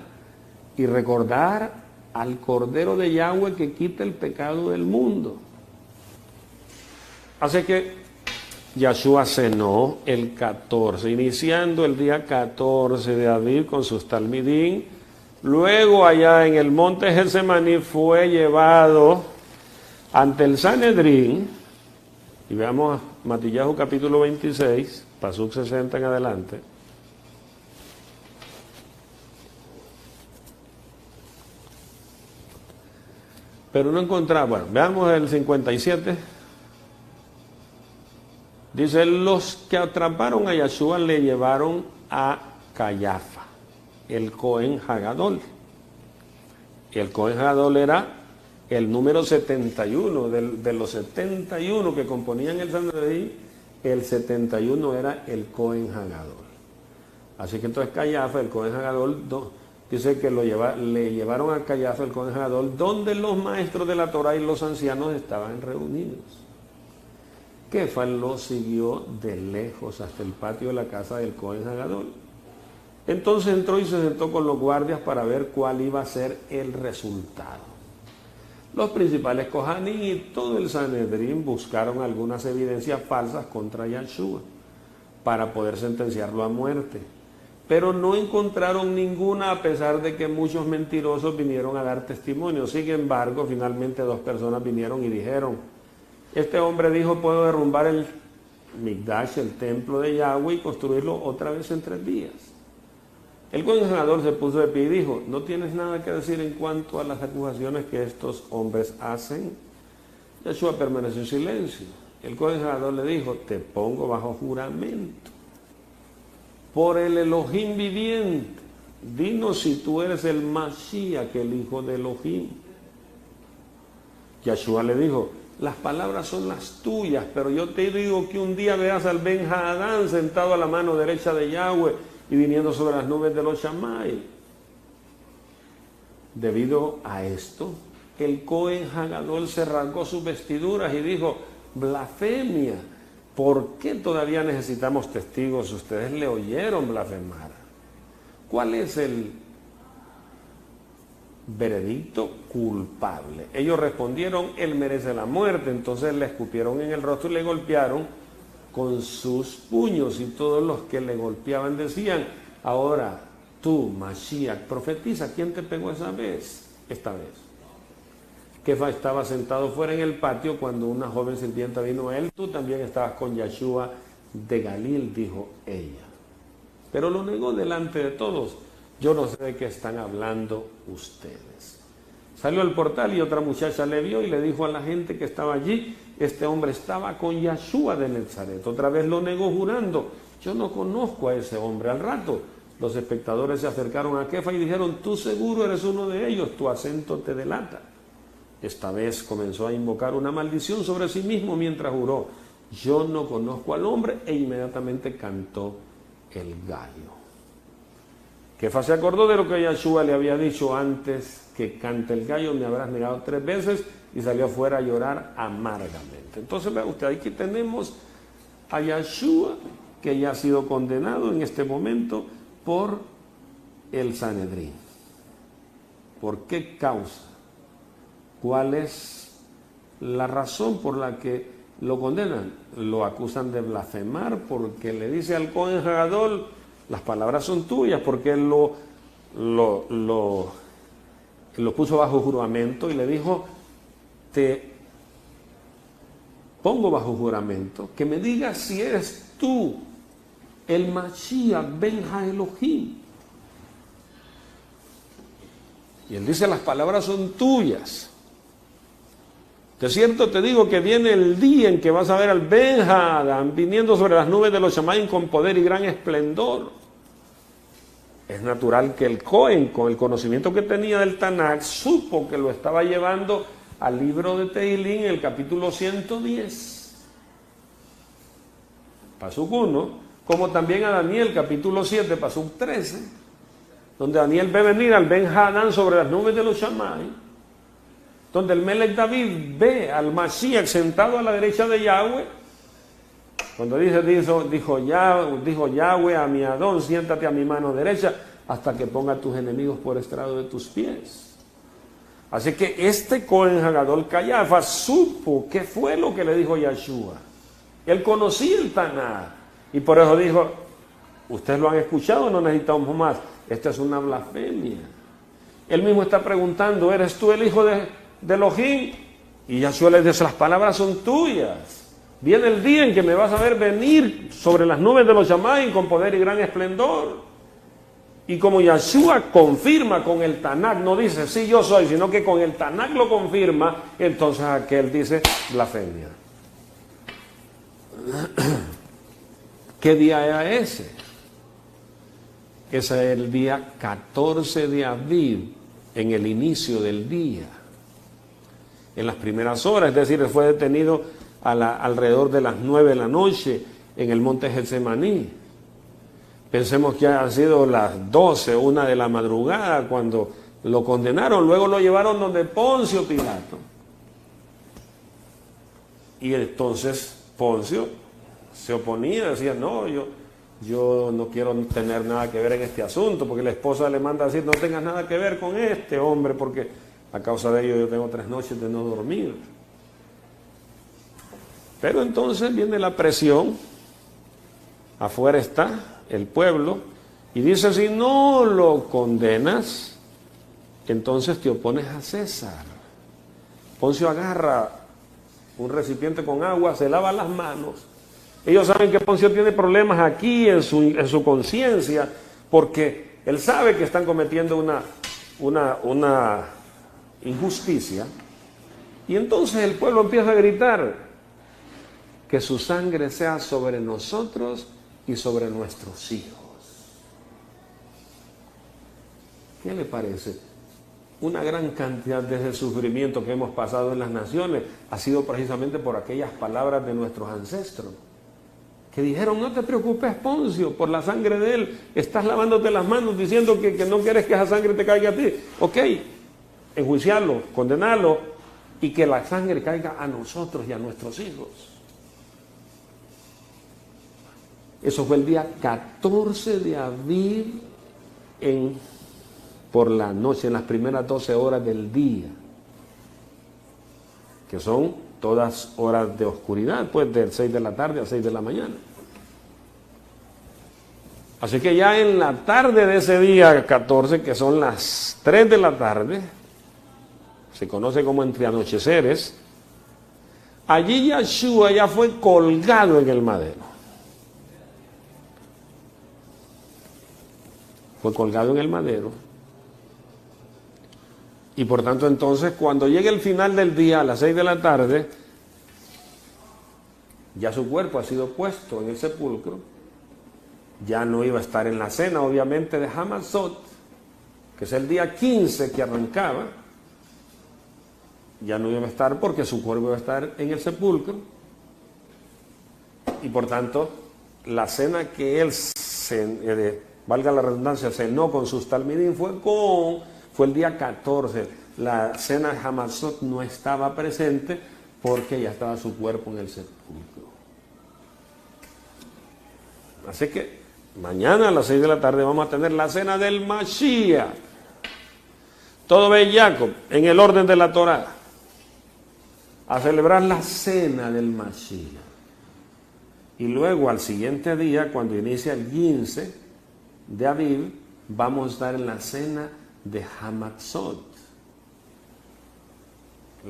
y recordar al Cordero de Yahweh que quita el pecado del mundo. Así que Yahshua cenó el 14, iniciando el día 14 de Aviv con sus talmidín. Luego allá en el monte Getsemaní fue llevado ante el Sanedrín. Y veamos Matillahu capítulo 26, Pasuk 60 en adelante. Pero no encontraba, bueno, veamos el 57. Dice, los que atraparon a Yahshua le llevaron a Cayafa, el Cohen Hagadol. El Cohen Hagadol era el número 71, de los 71 que componían el Sanedrín, el 71 era el Cohen Hagadol. Así que entonces Cayafa, el Cohen Hagadol, dice que le llevaron a Cayafa, el Cohen Hagadol, donde los maestros de la Torah y los ancianos estaban reunidos. Kefa lo siguió de lejos hasta el patio de la casa del Cohen Hagadol. Entonces entró y se sentó con los guardias para ver cuál iba a ser el resultado. Los principales Kohanim y todo el Sanedrín buscaron algunas evidencias falsas contra Yahshua para poder sentenciarlo a muerte. Pero no encontraron ninguna, a pesar de que muchos mentirosos vinieron a dar testimonio. Sin embargo, finalmente 2 personas vinieron y dijeron, este hombre dijo, puedo derrumbar el Mikdash, el templo de Yahweh, y construirlo otra vez en 3 días. El gobernador se puso de pie y dijo, ¿no tienes nada que decir en cuanto a las acusaciones que estos hombres hacen? Yahshua permaneció en silencio. El gobernador le dijo, te pongo bajo juramento por el Elohim viviente, dinos si tú eres el Mashiach, el hijo de Elohim. Yahshua le dijo, las palabras son las tuyas, pero yo te digo que un día veas al Ben Hadán sentado a la mano derecha de Yahweh y viniendo sobre las nubes de los Shammai. Debido a esto, el Cohen Hagadol se rasgó sus vestiduras y dijo, blasfemia. ¿Por qué todavía necesitamos testigos? Ustedes le oyeron blasfemar. ¿Cuál es el veredicto? Culpable. Ellos respondieron, él merece la muerte. Entonces le escupieron en el rostro y le golpearon con sus puños. Y todos los que le golpeaban decían, ahora tú, Mashiach, profetiza, ¿quién te pegó esta vez? Kefa estaba sentado fuera en el patio cuando una joven sirvienta vino a él. Tú también estabas con Yahshua de Galil, dijo ella. Pero lo negó delante de todos. Yo no sé de qué están hablando ustedes. Salió al portal y otra muchacha le vio y le dijo a la gente que estaba allí, este hombre estaba con Yahshua de Nazaret. Otra vez lo negó jurando, yo no conozco a ese hombre. Al rato Los espectadores se acercaron a Kefa y dijeron: tú seguro eres uno de ellos, tu acento te delata. Esta vez comenzó a invocar una maldición sobre sí mismo mientras juró: yo no conozco al hombre, e inmediatamente cantó el gallo. Kefa se acordó de lo que Yahshua le había dicho: antes que cante el gallo me habrás negado 3 veces, y salió afuera a llorar amargamente. Entonces, vea usted, aquí tenemos a Yahshua, que ya ha sido condenado en este momento por el Sanedrín. ¿Por qué causa? ¿Cuál es la razón por la que lo condenan? Lo acusan de blasfemar porque le dice al Cohen Hagadol: las palabras son tuyas, porque él lo puso bajo juramento y le dijo: te pongo bajo juramento que me digas si eres tú el Mashiach ben Ha-Elohim. Y él dice: las palabras son tuyas. De cierto te digo que viene el día en que vas a ver al Ben Ha-Adam viniendo sobre las nubes de los Shamayim con poder y gran esplendor. Es natural que el Cohen, con el conocimiento que tenía del Tanakh, supo que lo estaba llevando al libro de Tehilín, en el capítulo 110. Pasuk 1, como también a Daniel, capítulo 7, Pasuk 13, donde Daniel ve venir al Ben Ha-Adam sobre las nubes de los Shamayim, donde el Melech David ve al Mashiach sentado a la derecha de Yahweh, cuando dijo Yahweh a mi Adón: siéntate a mi mano derecha hasta que ponga tus enemigos por estrado de tus pies. Así que este Cohen Hagadol Cayafa supo qué fue lo que le dijo Yahshua. Él conocía el Tanakh y por eso dijo: ustedes lo han escuchado, no necesitamos más, esta es una blasfemia. Él mismo está preguntando: ¿eres tú el hijo de Elohim? Y Yahshua le dice: las palabras son tuyas. Viene el día en que me vas a ver venir sobre las nubes de los Shamayim con poder y gran esplendor. Y como Yahshua confirma con el Tanakh, no dice sí yo soy, sino que con el Tanakh lo confirma, entonces aquel dice blasfemia. ¿Qué día era ese? Ese es el día 14 de Aviv, en el inicio del día, en las primeras horas, es decir, fue detenido alrededor de las 9 de la noche en el monte Getsemaní. Pensemos que ha sido las 12, 1 de la madrugada cuando lo condenaron. Luego lo llevaron donde Poncio Pilato. Y entonces Poncio se oponía, decía: no, yo no quiero tener nada que ver en este asunto, porque la esposa le manda a decir: no tengas nada que ver con este hombre, porque a causa de ello yo tengo 3 noches de no dormir. Pero entonces viene la presión, afuera está el pueblo, y dice: si no lo condenas, entonces te opones a César. Poncio agarra un recipiente con agua, se lava las manos. Ellos saben que Poncio tiene problemas aquí en su conciencia, porque él sabe que están cometiendo una injusticia, y entonces el pueblo empieza a gritar: que su sangre sea sobre nosotros y sobre nuestros hijos. ¿Qué le parece? Una gran cantidad de ese sufrimiento que hemos pasado en las naciones ha sido precisamente por aquellas palabras de nuestros ancestros, que dijeron: no te preocupes, Poncio, por la sangre de él, estás lavándote las manos diciendo que no quieres que esa sangre te caiga a ti. Ok, enjuiciarlo, condenarlo, y que la sangre caiga a nosotros y a nuestros hijos. Eso fue el día 14 de Aviv por la noche, en las primeras 12 horas del día, que son todas horas de oscuridad, pues del 6 de la tarde a 6 de la mañana. Así que ya en la tarde de ese día 14, que son las 3 de la tarde, se conoce como entre anocheceres, allí Yahshua ya fue colgado en el madero. Fue colgado en el madero. Y por tanto entonces, cuando llegue el final del día, a las 6 de la tarde, ya su cuerpo ha sido puesto en el sepulcro ya no iba a estar en la cena, obviamente, de Hamatzot, que es el día 15 que arrancaba. Ya no iba a estar porque su cuerpo iba a estar en el sepulcro. Y por tanto, la cena que él, valga la redundancia, cenó con sus talmidim fue el día 14. La cena de Hamatzot no estaba presente porque ya estaba su cuerpo en el sepulcro. Así que mañana a las 6 de la tarde vamos a tener la cena del Mashiach. Todo bellaco, en el orden de la Torá, a celebrar la cena del Mashiach. Y luego al siguiente día, cuando inicia el 15 de Aviv, vamos a estar en la cena de Hamatzot.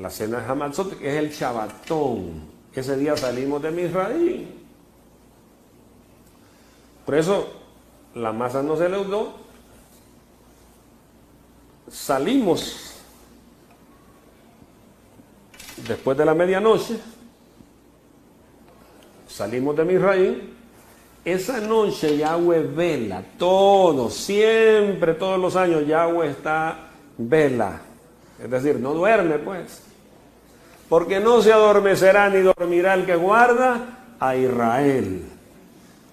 La cena de Hamatzot es el Shabbatón. Ese día salimos de Misraim. Por eso la masa no se leudó. Salimos después de la medianoche. Salimos de Misraim. Esa noche Yahweh vela, siempre, todos los años Yahweh está vela. Es decir, no duerme pues. Porque no se adormecerá ni dormirá el que guarda a Israel.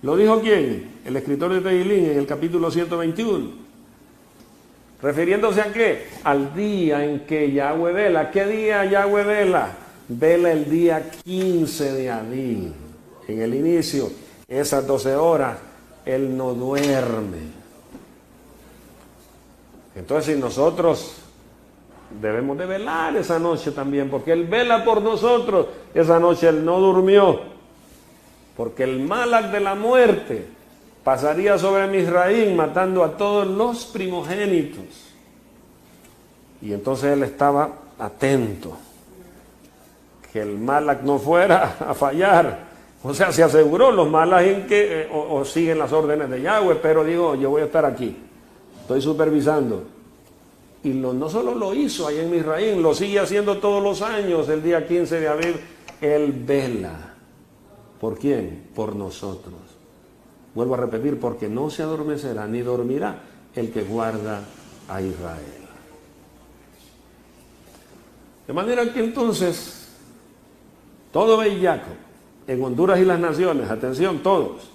¿Lo dijo quién? El escritor de Tehilín en el capítulo 121. ¿Refiriéndose a qué? Al día en que Yahweh vela. ¿Qué día Yahweh vela? Vela el día 15 de Aviv. En el inicio, esas 12 horas, Él no duerme. Entonces, si nosotros debemos de velar esa noche también, porque Él vela por nosotros, esa noche Él no durmió. Porque el Malach de la muerte pasaría sobre Misraim matando a todos los primogénitos. Y entonces él estaba atento que el Malach no fuera a fallar. O sea, se aseguró los Malach en que o siguen las órdenes de Yahweh, pero digo, yo voy a estar aquí, estoy supervisando. Y no solo lo hizo ahí en Misraim, lo sigue haciendo todos los años, el día 15 de Aviv, él vela. ¿Por quién? Por nosotros. Vuelvo a repetir, porque no se adormecerá ni dormirá el que guarda a Israel. De manera que entonces, todo bellaco, en Honduras y las naciones, atención todos,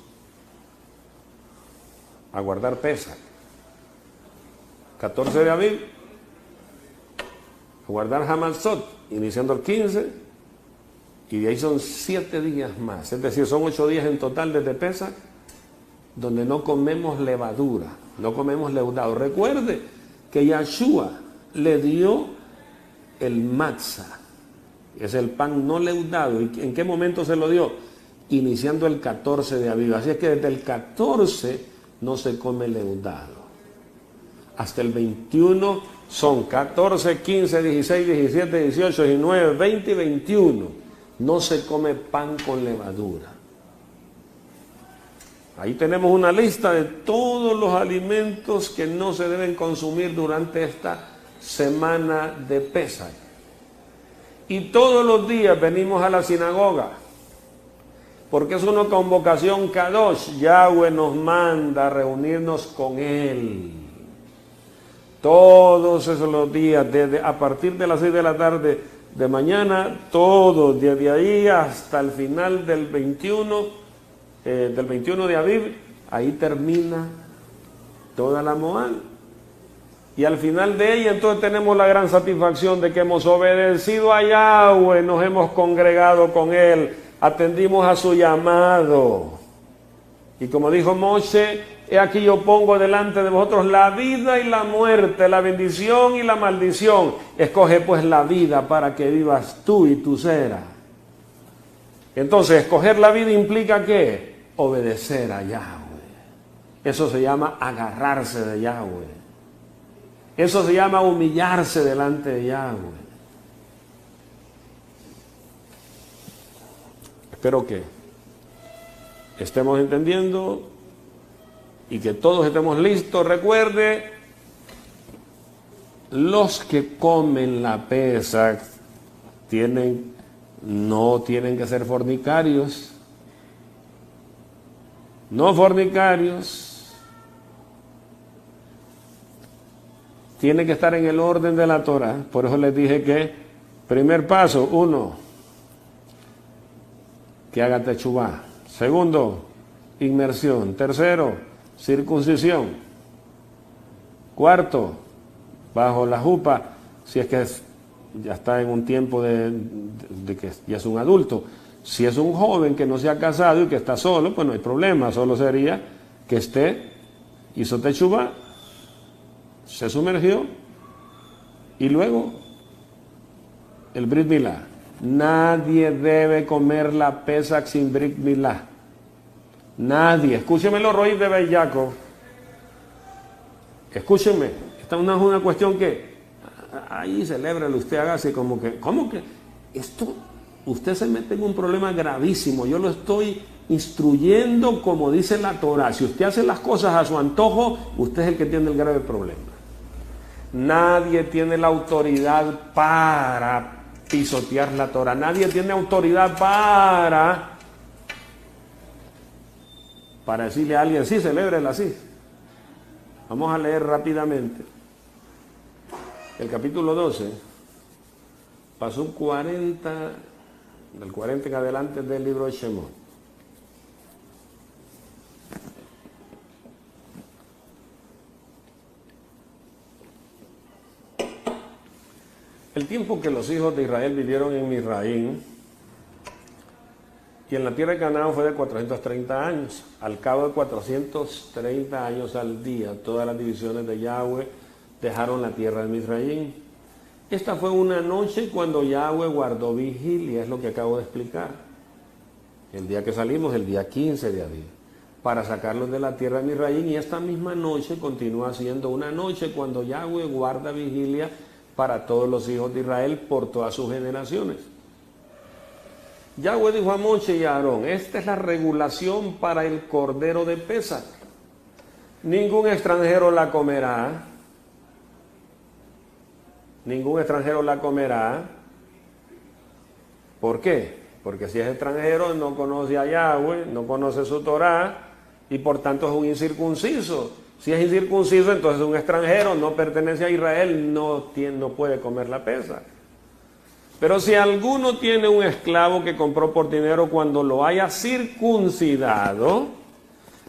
a guardar Pesach. 14 de Aviv, a guardar Hamatzot, iniciando el 15, y de ahí son 7 días más, es decir, son 8 días en total desde Pesach, donde no comemos levadura, no comemos leudado. Recuerde que Yahshua le dio el matzah, es el pan no leudado. ¿Y en qué momento se lo dio? Iniciando el 14 de Aviv. Así es que desde el 14 no se come leudado. Hasta el 21 son 14, 15, 16, 17, 18, 19, 20 y 21. No se come pan con levadura. Ahí tenemos una lista de todos los alimentos que no se deben consumir durante esta semana de Pesach. Y todos los días venimos a la sinagoga, porque es una convocación Kadosh. Yahweh nos manda a reunirnos con Él. Todos esos los días, a partir de las 6 de la tarde de mañana, todos, desde ahí hasta el final del 21 de Aviv, ahí termina toda la Moán. Y al final de ella entonces tenemos la gran satisfacción de que hemos obedecido a Yahweh, nos hemos congregado con Él, atendimos a su llamado. Y como dijo Moshe, he aquí yo pongo delante de vosotros la vida y la muerte, la bendición y la maldición. Escoge pues la vida para que vivas tú y tu cera. Entonces, escoger la vida implica ¿qué? Obedecer a Yahweh. Eso se llama agarrarse de Yahweh. Eso se llama humillarse delante de Yahweh. Espero que estemos entendiendo y que todos estemos listos. Recuerde, los que comen la Pesach no tienen que ser fornicarios. no fornicarios. Tiene que estar en el orden de la Torah. Por eso les dije que, primer paso, 1, que haga techubá. Segundo, inmersión. Tercero, circuncisión. Cuarto, bajo la jupa, si es que ya está en un tiempo de que ya es un adulto. Si es un joven que no se ha casado y que está solo, pues no hay problema, solo sería que hizo techubá, se sumergió y luego el Brit Milá. Nadie debe comer la Pesach sin Brit Milá. Nadie. Escúcheme los rois de Bellaco. Escúcheme. Esta no es una cuestión que ahí celébrelo, usted haga así como que, ¿cómo que? Esto, usted se mete en un problema gravísimo. Yo lo estoy instruyendo como dice la Torah. Si usted hace las cosas a su antojo, usted es el que tiene el grave problema. Nadie tiene la autoridad para pisotear la Torah. Nadie tiene autoridad para decirle a alguien, sí, celébrela así. Vamos a leer rápidamente. El capítulo 12, pasó 40, del 40 en adelante del libro de Shemot. El tiempo que los hijos de Israel vivieron en Misraín y en la tierra de Canaán fue de 430 años. Al cabo de 430 años al día, todas las divisiones de Yahweh dejaron la tierra de Misraín. Esta fue una noche cuando Yahweh guardó vigilia, es lo que acabo de explicar. El día que salimos, el día 15 de Adí, para sacarlos de la tierra de Misraín, y esta misma noche continúa siendo una noche cuando Yahweh guarda vigilia para todos los hijos de Israel por todas sus generaciones. Yahweh dijo a Moshe y a Aarón, esta es la regulación para el cordero de Pesach. Ningún extranjero la comerá. Ningún extranjero la comerá. ¿Por qué? Porque si es extranjero no conoce a Yahweh, no conoce su Torah y por tanto es un incircunciso. Si es incircunciso, entonces un extranjero, no pertenece a Israel, no puede comer la Pesach. Pero si alguno tiene un esclavo que compró por dinero, cuando lo haya circuncidado,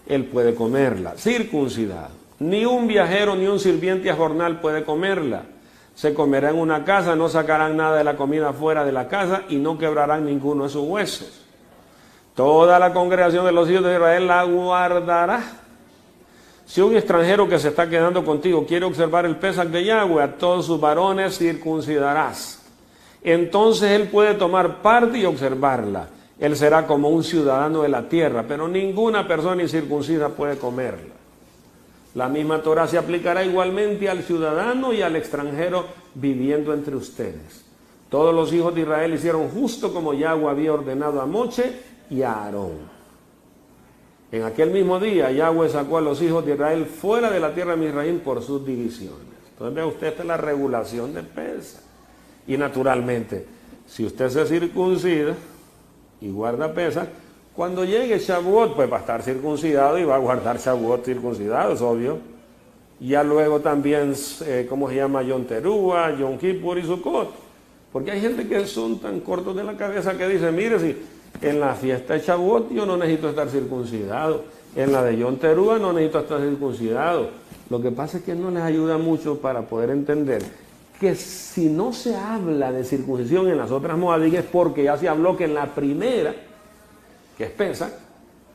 él puede comerla, circuncidado. Ni un viajero ni un sirviente a jornal puede comerla. Se comerá en una casa, no sacarán nada de la comida fuera de la casa y no quebrarán ninguno de sus huesos. Toda la congregación de los hijos de Israel la guardará. Si un extranjero que se está quedando contigo quiere observar el Pesach de Yahweh, a todos sus varones circuncidarás. Entonces él puede tomar parte y observarla. Él será como un ciudadano de la tierra, pero ninguna persona incircuncida puede comerla. La misma Torah se aplicará igualmente al ciudadano y al extranjero viviendo entre ustedes. Todos los hijos de Israel hicieron justo como Yahweh había ordenado a Moshe y a Aarón. En aquel mismo día Yahweh sacó a los hijos de Israel fuera de la tierra de Misraín por sus divisiones. Entonces vea usted, esta es la regulación de Pesach. Y naturalmente, si usted se circuncida y guarda Pesach, cuando llegue Shavuot, pues va a estar circuncidado y va a guardar Shavuot circuncidado, es obvio. Ya luego también, ¿cómo se llama? Yom Teruah, Yom Kippur y Sukkot. Porque hay gente que son tan cortos de la cabeza que dice, mire, si en la fiesta de Shavuot yo no necesito estar circuncidado, en la de Yom Teruah no necesito estar circuncidado. Lo que pasa es que no les ayuda mucho para poder entender que si no se habla de circuncisión en las otras moadín es porque ya se habló que en la primera, que es Pesach,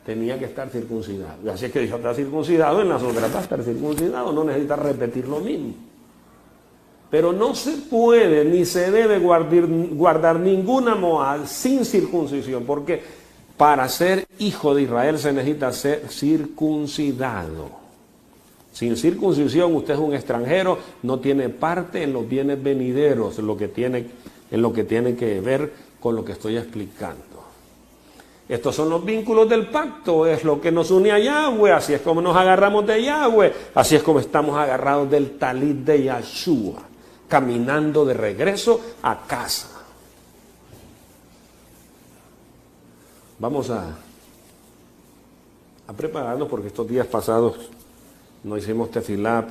tenía que estar circuncidado. Y así es que dijo, está circuncidado, en las otras va a estar circuncidado, no necesita repetir lo mismo. Pero no se puede ni se debe guardar ninguna moad sin circuncisión, porque para ser hijo de Israel se necesita ser circuncidado. Sin circuncisión usted es un extranjero, no tiene parte en los bienes venideros, en lo que tiene que ver con lo que estoy explicando. Estos son los vínculos del pacto, es lo que nos une a Yahweh, así es como nos agarramos de Yahweh, así es como estamos agarrados del talit de Yahshua, caminando de regreso a casa. Vamos a a prepararnos porque estos días pasados no hicimos tefilá